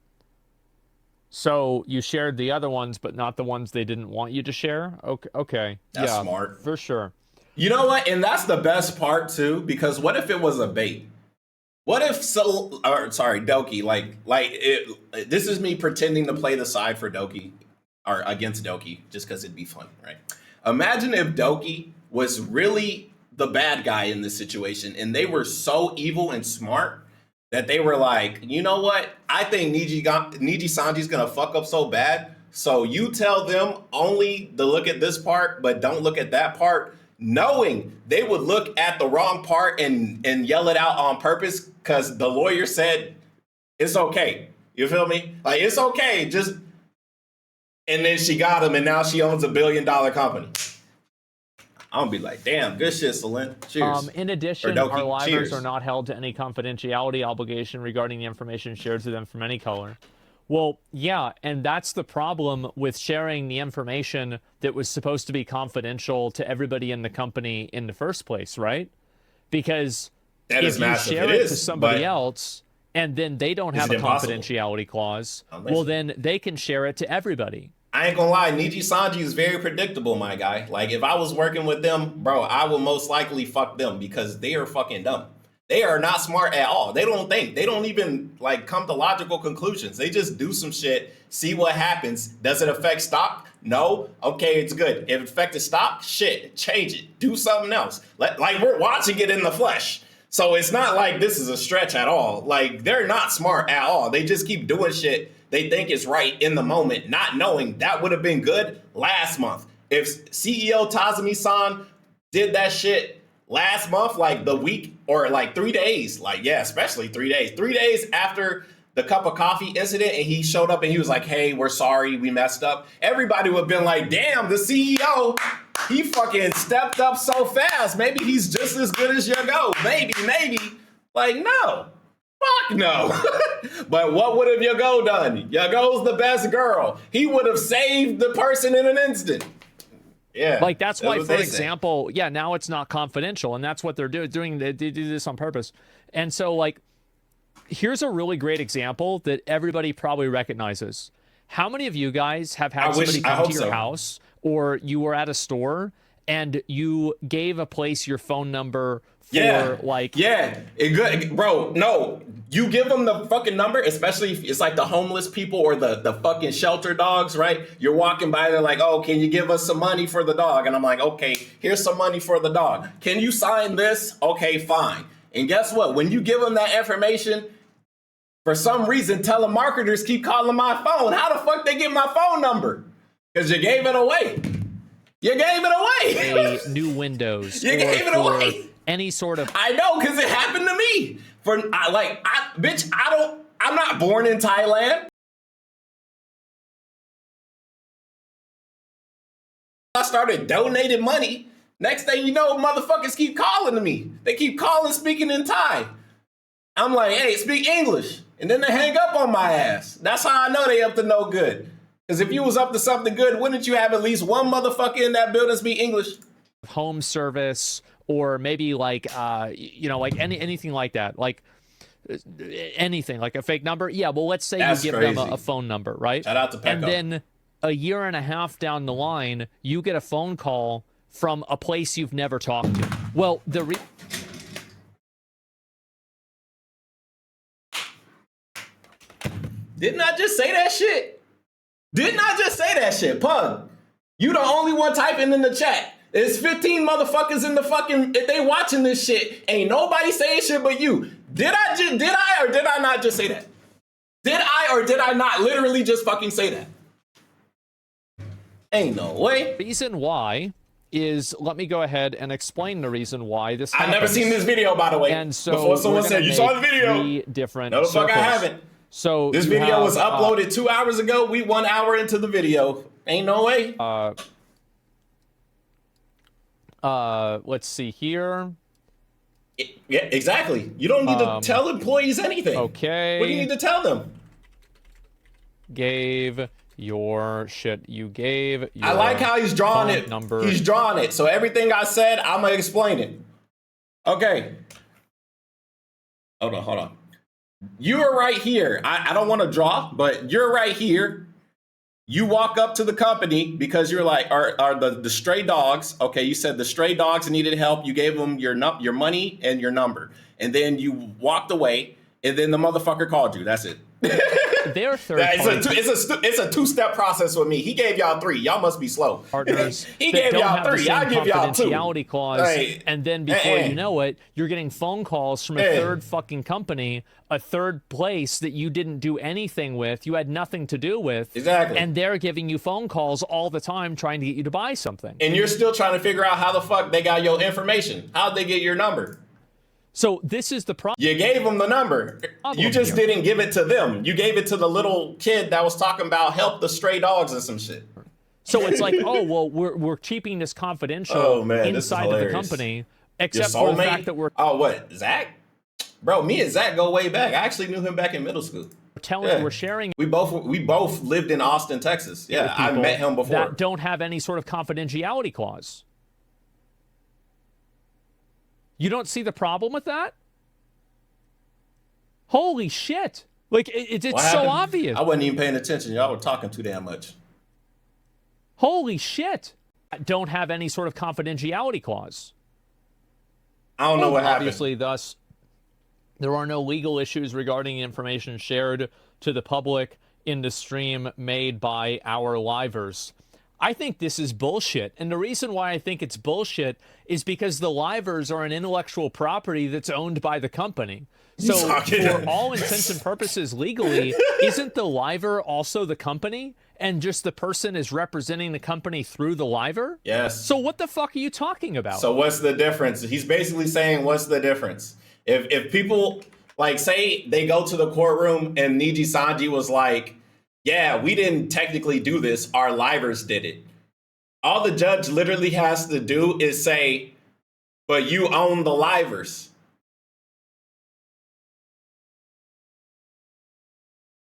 Speaker 2: So you shared the other ones, but not the ones they didn't want you to share? Okay.
Speaker 1: That's
Speaker 2: yeah,
Speaker 1: smart.
Speaker 2: For sure.
Speaker 1: You know what? And that's the best part too, because what if it was a bait? What if Doki, this is me pretending to play the side for Doki or against Doki just because it'd be fun, right? Imagine if Doki was really the bad guy in this situation and they were so evil and smart that they were like, you know what? I think Nijisanji's gonna fuck up so bad. So you tell them only to look at this part, but don't look at that part, knowing they would look at the wrong part and yell it out on purpose because the lawyer said it's okay. You feel me? Like, it's okay. Just, and then she got him and now she owns $1 billion company. I'm gonna be like, damn, good shit, Celine. Cheers.
Speaker 2: In addition, our livers are not held to any confidentiality obligation regarding the information shared to them from any color. Well, yeah, and that's the problem with sharing the information that was supposed to be confidential to everybody in the company in the first place, right? Because if you share it to somebody else and then they don't have a confidentiality clause, well, then they can share it to everybody.
Speaker 1: I ain't gonna lie, Nijisanji is very predictable, my guy. Like, if I was working with them, bro, I would most likely fuck them because they are fucking dumb. They are not smart at all. They don't think. They don't even, like, come to logical conclusions. They just do some shit, see what happens. Does it affect stock? No? Okay, it's good. If it affected stock, shit, change it. Do something else. Like, we're watching it in the flesh. So it's not like this is a stretch at all. Like, they're not smart at all. They just keep doing shit they think is right in the moment, not knowing that would have been good last month. If CEO Tazumi-san did that shit last month, like the week or like 3 days, like, yeah, especially 3 days. 3 days after the cup of coffee incident and he showed up and he was like, hey, we're sorry, we messed up. Everybody would have been like, damn, the CEO, he fucking stepped up so fast. Maybe he's just as good as Yago. Maybe. Like, no. Fuck no. But what would have Yago done? Yago's the best girl. He would have saved the person in an instant. Yeah.
Speaker 2: Like, that's why, for example, yeah, now it's not confidential, and that's what they're doing. They do this on purpose. And so, like, here's a really great example that everybody probably recognizes. How many of you guys have had somebody come to your house, or you were at a store and you gave a place your phone number for,
Speaker 1: bro, no, you give them the fucking number, especially if it's like the homeless people or the fucking shelter dogs, right? You're walking by, they're like, oh, can you give us some money for the dog? And I'm like, okay, here's some money for the dog. Can you sign this? Okay, fine. And guess what? When you give them that information, for some reason, telemarketers keep calling my phone. How the fuck they get my phone number? Because you gave it away. You gave it away.
Speaker 2: a new Windows
Speaker 1: You
Speaker 2: or
Speaker 1: gave it
Speaker 2: for
Speaker 1: away.
Speaker 2: any sort of
Speaker 1: I know, because it happened to me. I'm not born in Thailand. I started donating money. Next thing you know, motherfuckers keep calling to me. They keep calling, speaking in Thai. I'm like, hey, speak English. And then they hang up on my ass. That's how I know they up to no good. Because if you was up to something good, wouldn't you have at least one motherfucker in that building speak English?
Speaker 2: home service or maybe like like anything like that, like anything like a fake number. Yeah, well, let's say
Speaker 1: That's
Speaker 2: you give
Speaker 1: crazy.
Speaker 2: them a phone number, right?
Speaker 1: Shout out to Pecco.
Speaker 2: And then a year and a half down the line, you get a phone call from a place you've never talked to. Well,
Speaker 1: Didn't I just say that shit? Didn't I just say that shit? Pug, you the only one typing in the chat. There's 15 motherfuckers in the fucking, if they watching this shit, ain't nobody saying shit but you. Did I or did I not just say that? Did I or did I not literally just fucking say that? Ain't no way.
Speaker 2: reason why is, let me go ahead and explain the reason why this
Speaker 1: I've
Speaker 2: happens.
Speaker 1: never seen this video, by the way.
Speaker 2: And so
Speaker 1: before someone
Speaker 2: we're
Speaker 1: said,
Speaker 2: gonna
Speaker 1: you saw the
Speaker 2: make
Speaker 1: video.
Speaker 2: 3 different
Speaker 1: No, the fuck I
Speaker 2: circles.
Speaker 1: haven't.
Speaker 2: So
Speaker 1: This
Speaker 2: you
Speaker 1: video
Speaker 2: have,
Speaker 1: was uploaded 2 hours ago. We 1 hour into the video. Ain't no way.
Speaker 2: Let's see here.
Speaker 1: Yeah, exactly. You don't need to tell employees anything.
Speaker 2: Okay.
Speaker 1: What do you need to tell them?
Speaker 2: Gave your shit. You gave your
Speaker 1: I like how he's drawing
Speaker 2: phone
Speaker 1: it.
Speaker 2: number.
Speaker 1: He's drawing it. So everything I said, I'm going to explain it. Okay. Hold on. You're right here. I don't want to draw, but you're right here. You walk up to the company because you're like, are the stray dogs. Okay, you said the stray dogs needed help. You gave them your money and your number. And then you walked away, and then the motherfucker called you. That's it.
Speaker 2: They're third party
Speaker 1: It's a two-step process with me. He gave y'all 3. Y'all must be slow.
Speaker 2: partners
Speaker 1: He
Speaker 2: that
Speaker 1: gave
Speaker 2: don't
Speaker 1: y'all
Speaker 2: have the
Speaker 1: 3.
Speaker 2: same
Speaker 1: I'll give y'all 2.
Speaker 2: confidentiality clause,
Speaker 1: Hey.
Speaker 2: and then before
Speaker 1: Hey.
Speaker 2: you know it, you're getting phone calls from a
Speaker 1: Hey.
Speaker 2: third fucking company, a third place that you didn't do anything with, you had nothing to do with.
Speaker 1: Exactly.
Speaker 2: And they're giving you phone calls all the time trying to get you to buy something.
Speaker 1: And you're still trying to figure out how the fuck they got your information. How'd they get your number?
Speaker 2: So this is the problem.
Speaker 1: You gave them the number. You just
Speaker 2: here.
Speaker 1: didn't give it to them. You gave it to the little kid that was talking about help the stray dogs and some shit.
Speaker 2: So it's like, oh, well, we're keeping this confidential
Speaker 1: Oh, man, this is
Speaker 2: inside of the
Speaker 1: hilarious.
Speaker 2: company,
Speaker 1: Your
Speaker 2: except for the
Speaker 1: soulmate?
Speaker 2: fact that we're
Speaker 1: Oh, what? Zach? Bro, me and Zach go way back. I actually knew him back in middle school.
Speaker 2: telling,
Speaker 1: Yeah.
Speaker 2: we're sharing
Speaker 1: We both lived in Austin, Texas. Yeah,
Speaker 2: with
Speaker 1: I
Speaker 2: people
Speaker 1: met him before.
Speaker 2: that don't have any sort of confidentiality clause. You don't see the problem with that? Holy shit. Like, it's
Speaker 1: What
Speaker 2: so
Speaker 1: happened?
Speaker 2: obvious.
Speaker 1: I wasn't even paying attention. Y'all were talking too damn much.
Speaker 2: Holy shit. Don't have any sort of confidentiality clause.
Speaker 1: I don't know what happened.
Speaker 2: Obviously, thus, there are no legal issues regarding information shared to the public in the stream made by our livers. I think this is bullshit. And the reason why I think it's bullshit is because the livers are an intellectual property that's owned by the company. So for all intents and purposes legally, isn't the liver also the company? And just the person is representing the company through the liver?
Speaker 1: Yes.
Speaker 2: So what the fuck are you talking about?
Speaker 1: So what's the difference? He's basically saying, what's the difference? If people, like, say they go to the courtroom and Nijisanji was like, yeah, we didn't technically do this. Our livers did it. All the judge literally has to do is say, but you own the livers.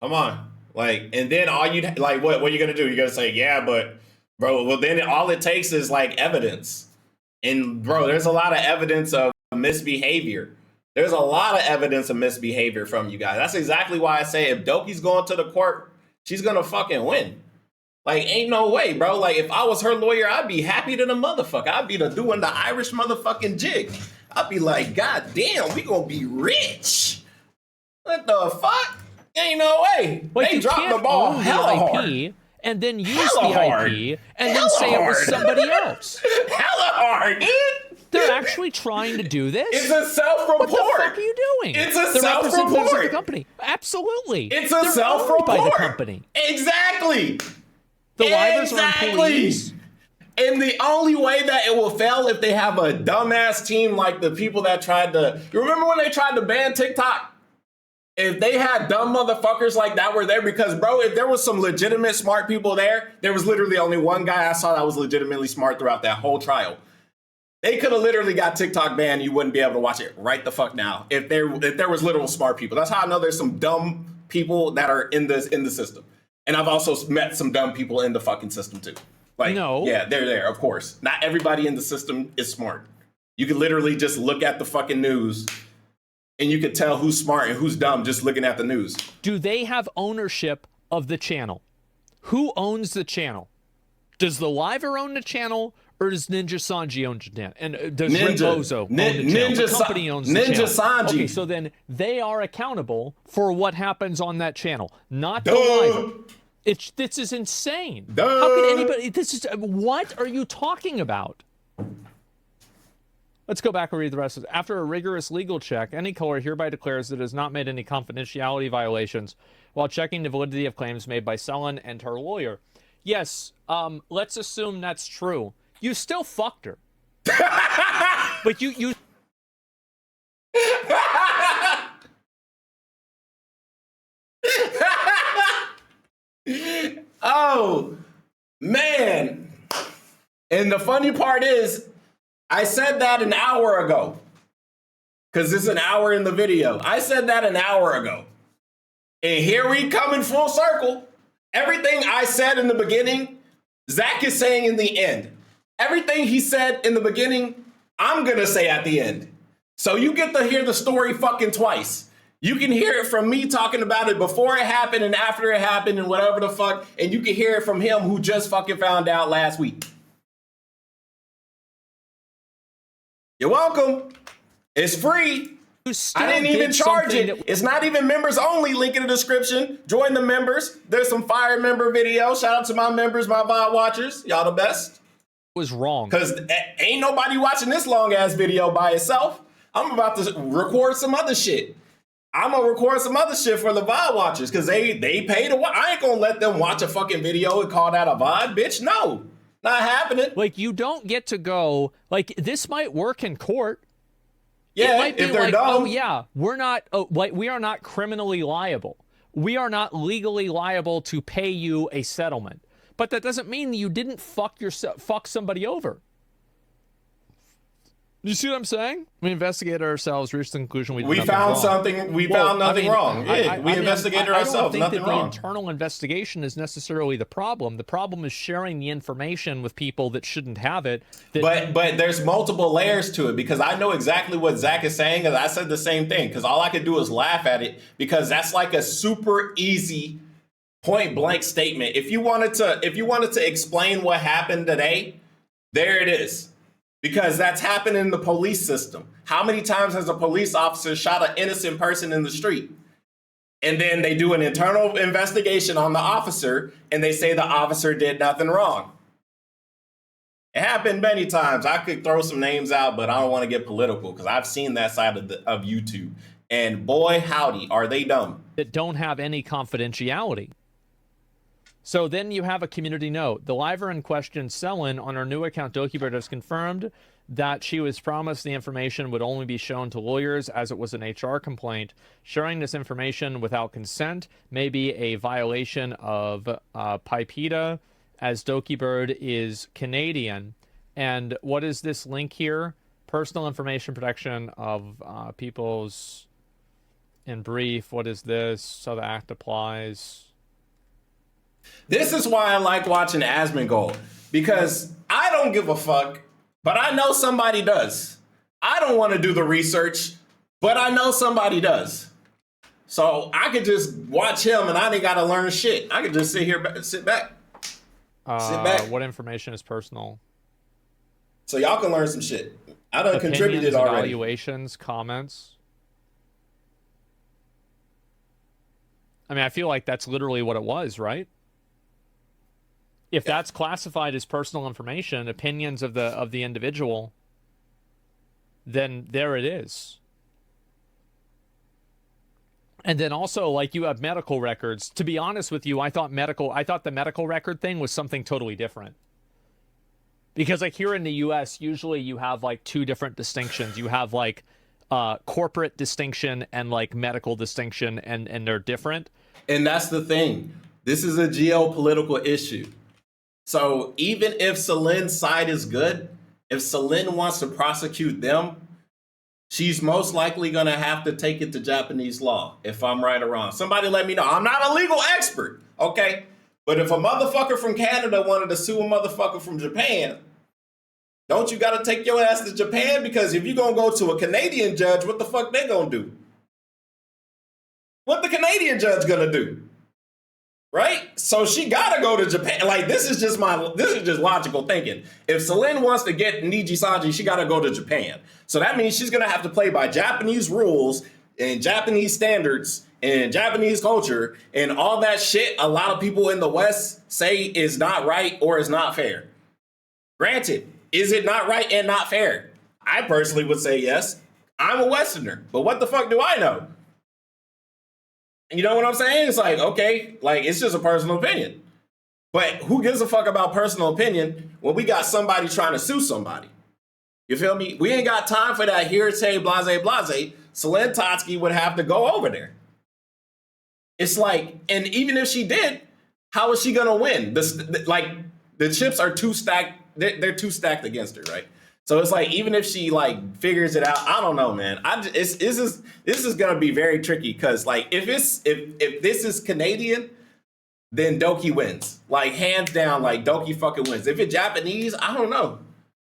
Speaker 1: Come on. Like, and then all you like, what are you going to do? You're going to say, yeah, but bro, well, then all it takes is like evidence. And bro, there's a lot of evidence of misbehavior. There's a lot of evidence of misbehavior from you guys. That's exactly why I say if Doki's going to the court, she's going to fucking win. Like, ain't no way, bro. Like, if I was her lawyer, I'd be happy to the motherfucker. I'd be doing the Irish motherfucking jig. I'd be like, God damn, we gonna be rich. What the fuck? Ain't no way.
Speaker 2: Like,
Speaker 1: They
Speaker 2: you
Speaker 1: dropped
Speaker 2: can't
Speaker 1: the ball
Speaker 2: own
Speaker 1: hella
Speaker 2: the IP
Speaker 1: hard.
Speaker 2: and then use
Speaker 1: Hella
Speaker 2: the
Speaker 1: hard.
Speaker 2: IP and then
Speaker 1: Hella
Speaker 2: say it was
Speaker 1: hard.
Speaker 2: somebody else.
Speaker 1: Hella hard, dude.
Speaker 2: They're actually trying to do this?
Speaker 1: It's a self-report.
Speaker 2: What the fuck are you doing?
Speaker 1: It's a
Speaker 2: They're representatives of the
Speaker 1: self-report.
Speaker 2: company. Absolutely.
Speaker 1: It's a
Speaker 2: They're owned
Speaker 1: self-report
Speaker 2: by the company.
Speaker 1: Exactly.
Speaker 2: The livers are employees.
Speaker 1: And the only way that it will fail if they have a dumbass team like the people that tried to. You remember when they tried to ban TikTok? If they had dumb motherfuckers like that were there, because bro, if there was some legitimate smart people there, there was literally only one guy I saw that was legitimately smart throughout that whole trial. They could have literally got TikTok banned. You wouldn't be able to watch it right the fuck now if there was literal smart people. That's how I know there's some dumb people that are in the system. And I've also met some dumb people in the fucking system too. Like,
Speaker 2: no.
Speaker 1: Yeah, they're there, of course. Not everybody in the system is smart. You can literally just look at the fucking news and you can tell who's smart and who's dumb just looking at the news.
Speaker 2: Do they have ownership of the channel? Who owns the channel? Does the Liver own the channel, or does Nijisanji own the channel? And does Bozo own the channel? The company owns the channel.
Speaker 1: Nijisanji.
Speaker 2: Okay, so then they are accountable for what happens on that channel, not the Liver. This is insane.
Speaker 1: Duh.
Speaker 2: How could anybody? What are you talking about? Let's go back and read the rest of it. After a rigorous legal check, any court hereby declares that it has not made any confidentiality violations while checking the validity of claims made by Selen and her lawyer. Yes, let's assume that's true. You still fucked her. But you
Speaker 1: Oh, man. And the funny part is, I said that an hour ago. Because it's an hour in the video. I said that an hour ago. And here we come in full circle. Everything I said in the beginning, Zach is saying in the end. Everything he said in the beginning, I'm going to say at the end. So you get to hear the story fucking twice. You can hear it from me talking about it before it happened and after it happened and whatever the fuck. And you can hear it from him who just fucking found out last week. You're welcome. It's free. I didn't even charge it. It's not even members only. Link in the description. Join the members. There's some fire member videos. Shout out to my members, my VOD watchers. Y'all the best.
Speaker 2: Was wrong.
Speaker 1: Because ain't nobody watching this long ass video by itself. I'm about to record some other shit. I'm gonna record some other shit for the VOD watchers because they pay to watch. I ain't gonna let them watch a fucking video and call that a VOD, bitch. No, not happening.
Speaker 2: Like, you don't get to go, like, this might work in court.
Speaker 1: Yeah,
Speaker 2: it might be
Speaker 1: if they're
Speaker 2: like,
Speaker 1: dumb.
Speaker 2: oh yeah, we are not criminally liable. We are not legally liable to pay you a settlement. But that doesn't mean you didn't fuck somebody over. You see what I'm saying? We investigated ourselves, reached the conclusion we found
Speaker 1: something. We found nothing wrong. Yeah, we investigated ourselves. Nothing wrong.
Speaker 2: I don't think that the internal investigation is necessarily the problem. The problem is sharing the information with people that shouldn't have it.
Speaker 1: But there's multiple layers to it because I know exactly what Zach is saying. And I said the same thing because all I could do is laugh at it because that's like a super easy point blank statement. If you wanted to explain what happened today, there it is. Because that's happened in the police system. How many times has a police officer shot an innocent person in the street? And then they do an internal investigation on the officer and they say the officer did nothing wrong. It happened many times. I could throw some names out, but I don't want to get political because I've seen that side of YouTube. And boy, howdy, are they dumb.
Speaker 2: That don't have any confidentiality. So then you have a community note. The liver in question, Selen, on her new account, Dokibird, has confirmed that she was promised the information would only be shown to lawyers as it was an HR complaint. Sharing this information without consent may be a violation of PIPEDA, as Dokibird is Canadian. And what is this link here? Personal information protection of people's... In brief, what is this? So the act applies...
Speaker 1: This is why I like watching Asmongold, because I don't give a fuck, but I know somebody does. I don't want to do the research, but I know somebody does. So I could just watch him and I ain't got to learn shit. I could just sit back. Sit back.
Speaker 2: What information is personal?
Speaker 1: So y'all can learn some shit. I done contributed already.
Speaker 2: Evaluations, comments. I mean, I feel like that's literally what it was, right? If that's classified as personal information, opinions of the individual, then there it is. And then also, like, you have medical records. To be honest with you, I thought the medical record thing was something totally different. Because like here in the US, usually you have like two different distinctions. You have like corporate distinction and like medical distinction, and they're different.
Speaker 1: And that's the thing. This is a geopolitical issue. So even if Celine's side is good, if Celine wants to prosecute them, she's most likely going to have to take it to Japanese law, if I'm right or wrong. Somebody let me know. I'm not a legal expert, okay? But if a motherfucker from Canada wanted to sue a motherfucker from Japan, don't you got to take your ass to Japan? Because if you're going to go to a Canadian judge, what the fuck they going to do? What the Canadian judge going to do? Right? So she got to go to Japan. Like, this is just logical thinking. If Celine wants to get Nijisanji, she got to go to Japan. So that means she's going to have to play by Japanese rules and Japanese standards and Japanese culture and all that shit a lot of people in the West say is not right or is not fair. Granted, is it not right and not fair? I personally would say yes. I'm a Westerner, but what the fuck do I know? You know what I'm saying? It's like, okay, like, it's just a personal opinion. But who gives a fuck about personal opinion when we got somebody trying to sue somebody? You feel me? We ain't got time for that hearsay, blase, blase. Celine Totsky would have to go over there. It's like, and even if she did, how is she gonna win? The chips are too stacked. They're too stacked against her, right? So it's like, even if she like figures it out, I don't know, man. This is gonna be very tricky because like if this is Canadian, then Doki wins, like hands down, like Doki fucking wins. If it's Japanese, I don't know.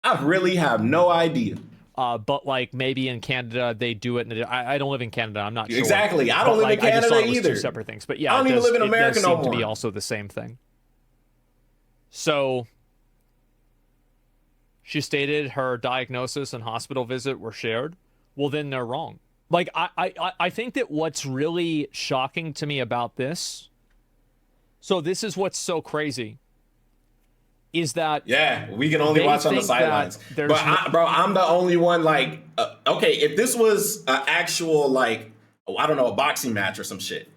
Speaker 1: I really have no idea.
Speaker 2: But like maybe in Canada they do it. I don't live in Canada. I'm not sure.
Speaker 1: Exactly. I don't live in Canada
Speaker 2: I just thought it was
Speaker 1: either.
Speaker 2: two separate things. But yeah,
Speaker 1: I don't even live in America no more.
Speaker 2: It does seem to be also the same thing. So she stated her diagnosis and hospital visit were shared. Well, then they're wrong. Like, I think that what's really shocking to me about this, so this is what's so crazy, is that...
Speaker 1: Yeah, we can only watch on the sidelines. But, I'm the only one, like, okay, if this was an actual, like, I don't know, a boxing match or some shit,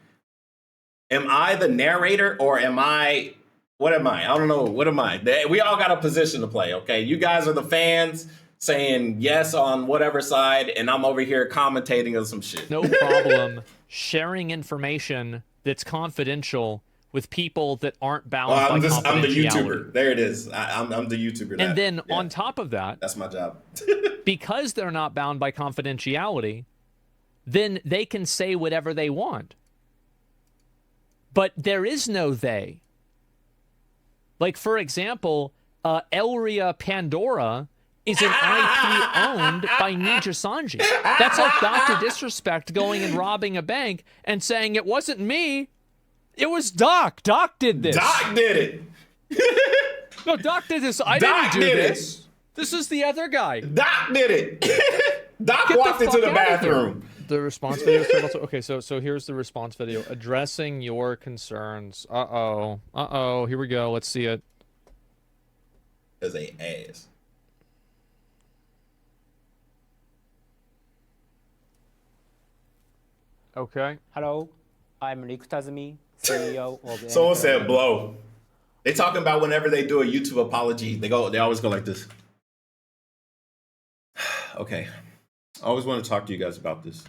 Speaker 1: am I the narrator or am I... What am I? I don't know. What am I? We all got a position to play, okay? You guys are the fans saying yes on whatever side, and I'm over here commentating on some shit.
Speaker 2: No problem sharing information that's confidential with people that aren't bound by confidentiality.
Speaker 1: I'm the YouTuber. There it is. I'm the YouTuber.
Speaker 2: And then on top of that...
Speaker 1: That's my job.
Speaker 2: Because they're not bound by confidentiality, then they can say whatever they want. But there is no they. Like, for example, Elria Pandora is an IP owned by Nijisanji. That's like Dr. Disrespect going and robbing a bank and saying, it wasn't me, it was Doc. Doc did this.
Speaker 1: Doc did it.
Speaker 2: No, Doc did this. I didn't do this. This is the other guy.
Speaker 1: Doc did it. Doc walked into the bathroom.
Speaker 2: The response video is also, okay, so here's the response video. Addressing your concerns. Uh-oh, here we go. Let's see it.
Speaker 1: As a ass.
Speaker 2: Okay.
Speaker 7: Hello, I'm Rick Tazumi, CEO of...
Speaker 1: Someone said blow. They talking about whenever they do a YouTube apology, they always go like this. Okay. I always want to talk to you guys about this.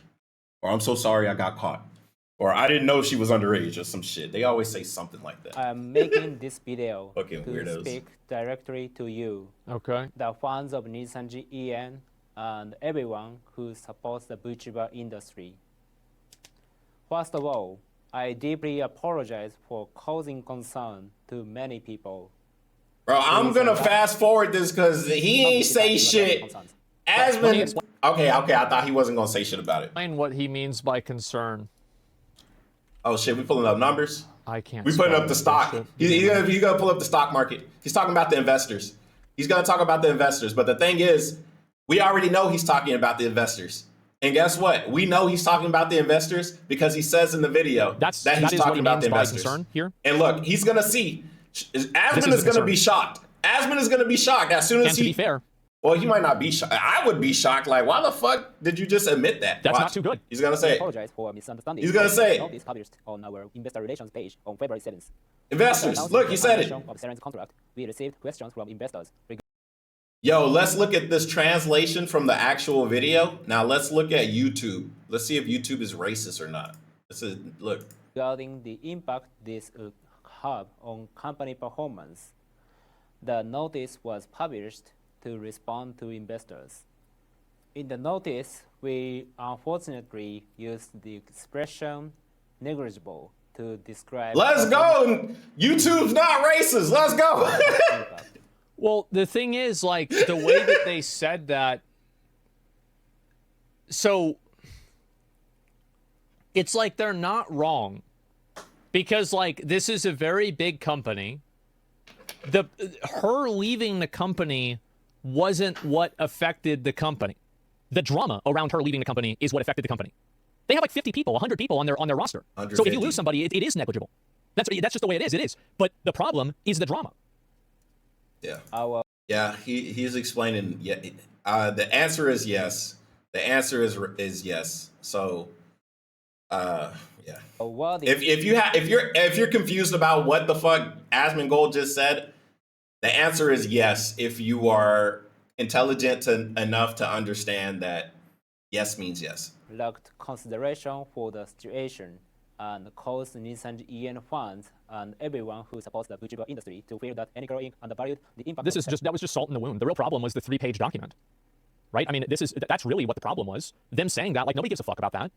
Speaker 1: Or I'm so sorry I got caught. Or I didn't know she was underage or some shit. They always say something like that.
Speaker 7: I'm making this video
Speaker 1: Fucking
Speaker 7: to
Speaker 1: weirdos.
Speaker 7: speak directly to you,
Speaker 2: Okay.
Speaker 7: the fans of Nijisanji EN, and everyone who supports the Vtuber industry. First of all, I deeply apologize for causing concern to many people.
Speaker 1: Bro, I'm gonna fast forward this because he ain't say shit. Asmon... Okay, I thought he wasn't gonna say shit about it.
Speaker 2: Explain what he means by concern.
Speaker 1: Oh shit, we pulling up numbers?
Speaker 2: I can't.
Speaker 1: We putting up the stock. He's gonna pull up the stock market. He's talking about the investors. He's gonna talk about the investors. But the thing is, we already know he's talking about the investors. And guess what? We know he's talking about the investors because he says in the video that he's talking about the investors.
Speaker 2: Concern here.
Speaker 1: And look, he's gonna see. Asmon is gonna be shocked. Asmon is gonna be shocked as soon as
Speaker 2: To be fair.
Speaker 1: Well, he might not be shocked. I would be shocked. Like, why the fuck did you just admit that?
Speaker 2: That's not too good.
Speaker 1: He's gonna say
Speaker 7: I apologize for misunderstanding.
Speaker 1: He's gonna say
Speaker 7: All this published on our investor relations page on February 7th.
Speaker 1: investors. Look, he said it.
Speaker 7: Of Seren's contract, we received questions from investors
Speaker 1: Yo, let's look at this translation from the actual video. Now let's look at YouTube. Let's see if YouTube is racist or not. This is look.
Speaker 7: Regarding the impact this would have on company performance, the notice was published to respond to investors. In the notice, we unfortunately used the expression negligible to describe.
Speaker 1: Let's go. YouTube's not racist. Let's go.
Speaker 7: impact.
Speaker 2: Well, the thing is, like, the way that they said that, so it's like they're not wrong, because, like, this is a very big company. Her leaving the company wasn't what affected the company. The drama around her leaving the company is what affected the company. They have like 50 people, 100 people on their roster. So if you lose somebody, it is negligible. That's just the way it is. It is. But the problem is the drama.
Speaker 1: Yeah. Yeah, he's explaining. Yeah, the answer is yes. The answer is yes. So, yeah. If you're confused about what the fuck Asmongold just said, the answer is yes. If you are intelligent enough to understand that yes means yes.
Speaker 7: Lacked consideration for the situation and caused Nijisanji EN fans and everyone who supports the Vtuber industry to feel that any girl Inc. undervalued the impact.
Speaker 2: That was just salt in the wound. The real problem was the 3-page document, right? I mean, that's really what the problem was. Them saying that, like, nobody gives a fuck about that.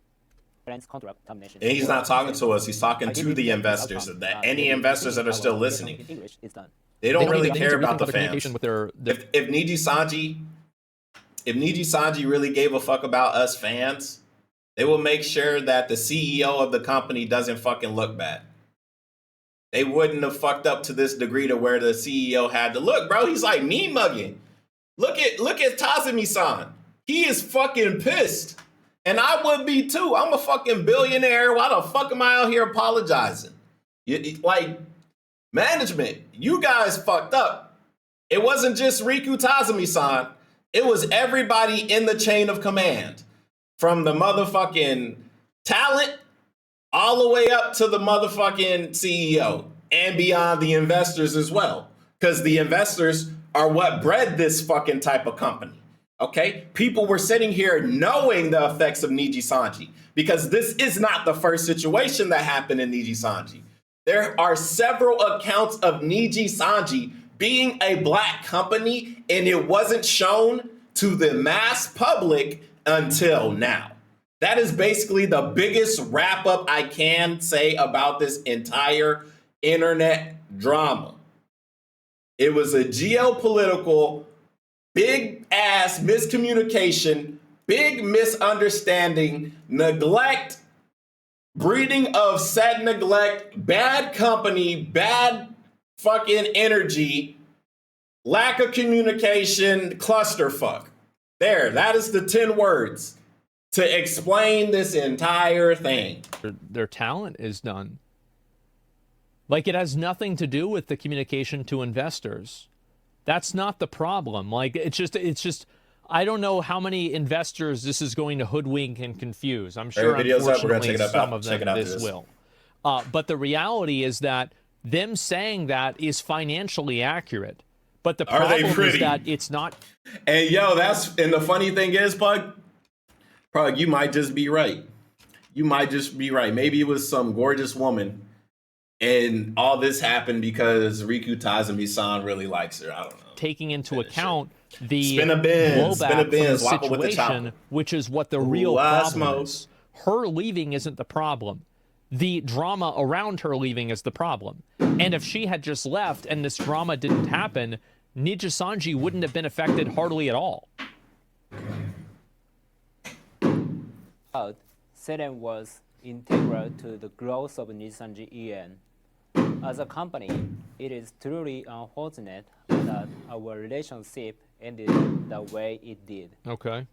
Speaker 7: Contract termination.
Speaker 1: And he's not talking to us. He's talking to the investors. That any investors that are still listening. They don't really care about the fans. If Nijisanji really gave a fuck about us fans, they will make sure that the CEO of the company doesn't fucking look bad. They wouldn't have fucked up to this degree to where the CEO had to look, bro. He's like me mugging. Look at Tazumi-san. He is fucking pissed. And I would be too. I'm a fucking billionaire. Why the fuck am I out here apologizing? Like, management, you guys fucked up. It wasn't just Riku Tazumi-san. It was everybody in the chain of command. From the motherfucking talent all the way up to the motherfucking CEO and beyond the investors as well. Because the investors are what bred this fucking type of company. Okay? People were sitting here knowing the effects of Nijisanji because this is not the first situation that happened in Nijisanji. There are several accounts of Nijisanji being a black company, and it wasn't shown to the mass public until now. That is basically the biggest wrap up I can say about this entire internet drama. It was a geopolitical, big ass miscommunication, big misunderstanding, neglect, breeding of said neglect, bad company, bad fucking energy, lack of communication, clusterfuck. There, that is the 10 words to explain this entire thing.
Speaker 2: Their talent is done. Like, it has nothing to do with the communication to investors. That's not the problem. Like, it's just, I don't know how many investors this is going to hoodwink and confuse. I'm sure, unfortunately, some of them this will. But the reality is that them saying that is financially accurate. But the problem is that it's not.
Speaker 1: And yo, and the funny thing is, Pug, you might just be right. You might just be right. Maybe it was some gorgeous woman, and all this happened because Riku Tazumi-san really likes her. I don't know.
Speaker 2: Taking into account the
Speaker 1: blowback
Speaker 2: from the situation, which is what the real problem is. Her leaving isn't the problem. The drama around her leaving is the problem. And if she had just left and this drama didn't happen, Nijisanji wouldn't have been affected hardly at all.
Speaker 7: Seren was integral to the growth of Nijisanji EN. As a company, it is truly unfortunate that our relationship ended the way it did.
Speaker 2: Okay.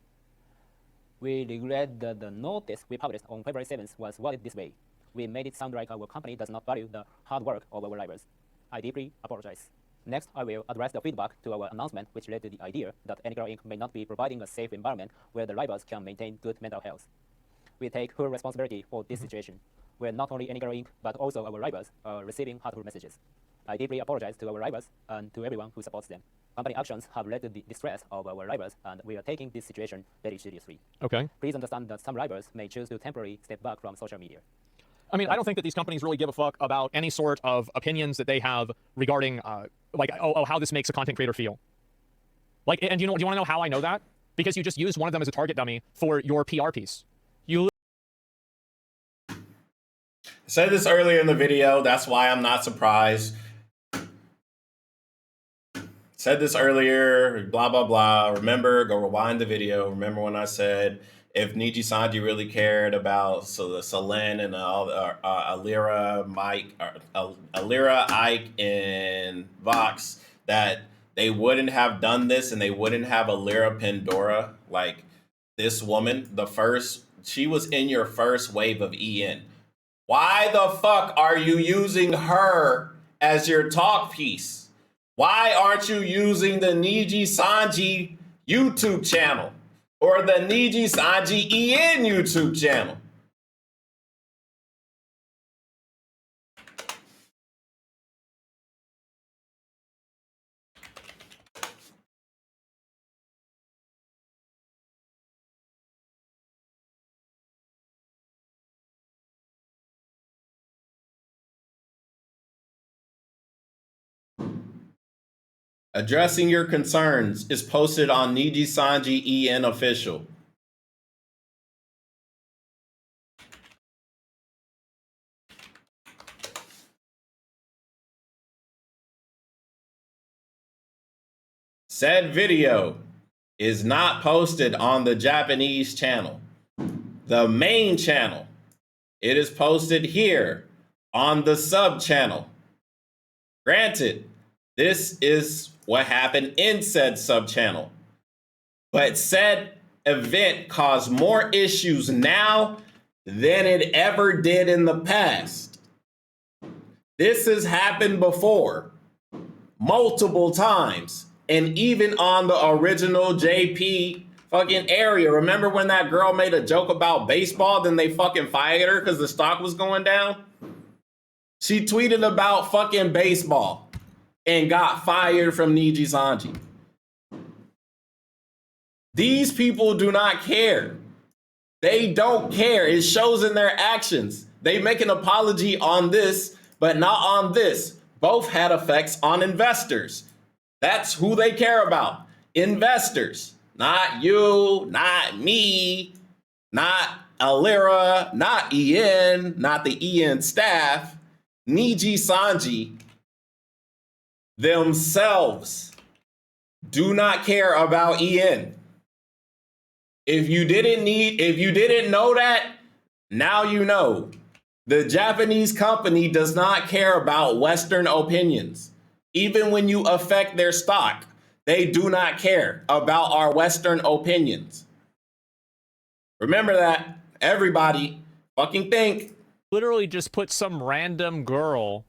Speaker 7: We regret that the notice we published on February 7th was worded this way. We made it sound like our company does not value the hard work of our laborers. I deeply apologize. Next, I will address the feedback to our announcement, which led to the idea that Anygrow Inc. may not be providing a safe environment where the laborers can maintain good mental health. We take full responsibility for this situation, where not only Anygrow Inc., but also our laborers are receiving hurtful messages. I deeply apologize to our laborers and to everyone who supports them. company actions have led to the distress of our rivals, and we are taking this situation very seriously.
Speaker 2: Okay.
Speaker 7: Please understand that some rivals may choose to temporarily step back from social media.
Speaker 2: I mean, I don't think that these companies really give a fuck about any sort of opinions that they have regarding, how this makes a content creator feel. Like, and do you want to know how I know that? Because you just used one of them as a target dummy for your PR piece. You
Speaker 1: said this earlier in the video. That's why I'm not surprised. Said this earlier, blah, blah, blah. Remember, go rewind the video. Remember when I said, if Nijisanji really cared about Selene and Alira, Ike, and Vox, that they wouldn't have done this and they wouldn't have Alira Pandora, like this woman, she was in your first wave of EN. Why the fuck are you using her as your talk piece? Why aren't you using the Nijisanji YouTube channel or the Nijisanji EN YouTube channel? Addressing your concerns is posted on Nijisanji EN official. Said video is not posted on the Japanese channel, the main channel. It is posted here on the sub channel. Granted, this is what happened in said sub channel, but said event caused more issues now than it ever did in the past. This has happened before, multiple times, and even on the original JP fucking area. Remember when that girl made a joke about baseball, then they fucking fired her because the stock was going down? She tweeted about fucking baseball and got fired from Nijisanji. These people do not care. They don't care. It shows in their actions. They make an apology on this, but not on this. Both had effects on investors. That's who they care about. Investors. Not you, not me, not Alira, not EN, not the EN staff. Nijisanji themselves do not care about EN. If you didn't know that, now you know. The Japanese company does not care about Western opinions. Even when you affect their stock, they do not care about our Western opinions. Remember that. Everybody fucking think.
Speaker 2: literally just put some random girl,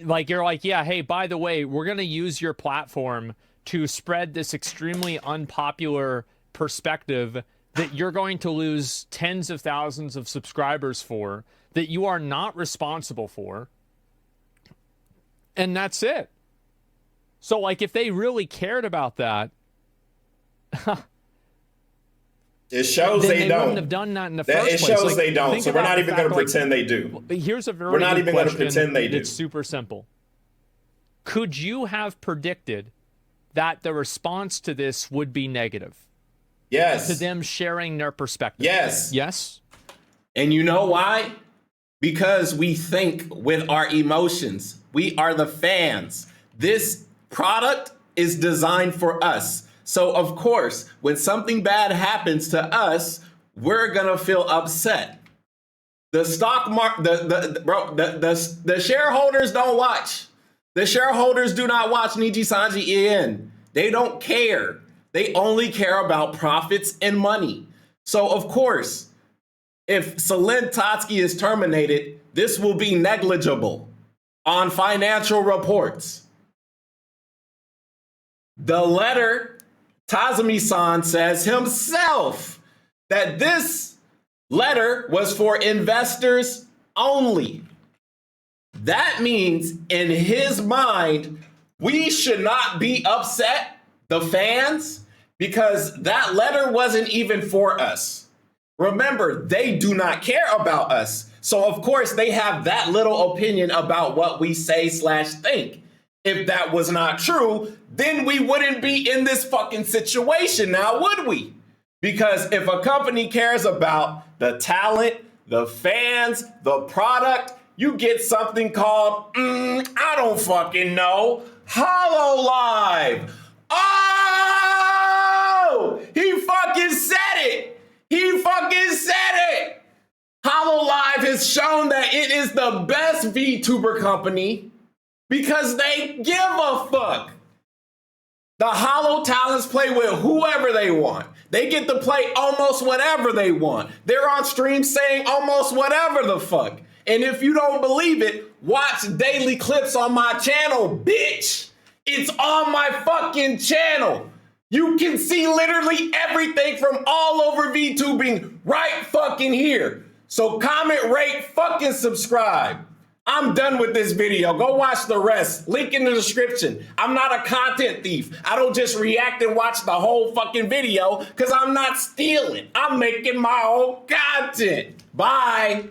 Speaker 2: like, you're like, yeah, hey, by the way, we're going to use your platform to spread this extremely unpopular perspective that you're going to lose tens of thousands of subscribers for, that you are not responsible for. And that's it. So, like, if they really cared about that,
Speaker 1: it shows
Speaker 2: they
Speaker 1: don't.
Speaker 2: wouldn't have done that in the first place.
Speaker 1: It shows
Speaker 2: like,
Speaker 1: they don't. So we're not even going to pretend they do.
Speaker 2: Here's a very
Speaker 1: We're not
Speaker 2: good
Speaker 1: even going to
Speaker 2: question.
Speaker 1: pretend they do.
Speaker 2: It's super simple. Could you have predicted that the response to this would be negative?
Speaker 1: Yes.
Speaker 2: To them sharing their perspective?
Speaker 1: Yes.
Speaker 2: Yes?
Speaker 1: And you know why? Because we think with our emotions. We are the fans. This product is designed for us. So of course, when something bad happens to us, we're gonna feel upset. The stock market, the shareholders don't watch. The shareholders do not watch Nijisanji EN. They don't care. They only care about profits and money. So of course, if Selene Tatsuki is terminated, this will be negligible on financial reports. The letter, Tazumi-san says himself that this letter was for investors only. That means in his mind, We should not be upset, the fans, because that letter wasn't even for us. Remember, they do not care about us. So of course they have that little opinion about what we say / think. If that was not true, then we wouldn't be in this fucking situation now, would we? Because if a company cares about the talent, the fans, the product, you get something called, I don't fucking know, HoloLive. Oh, he fucking said it. He fucking said it. HoloLive has shown that it is the best VTuber company because they give a fuck. The Holo talents play with whoever they want. They get to play almost whatever they want. They're on stream saying almost whatever the fuck. And if you don't believe it, watch daily clips on my channel, bitch. It's on my fucking channel. You can see literally everything from all over VTubing right fucking here. So comment, rate, fucking subscribe. I'm done with this video. Go watch the rest. Link in the description. I'm not a content thief. I don't just react and watch the whole fucking video because I'm not stealing. I'm making my own content. Bye.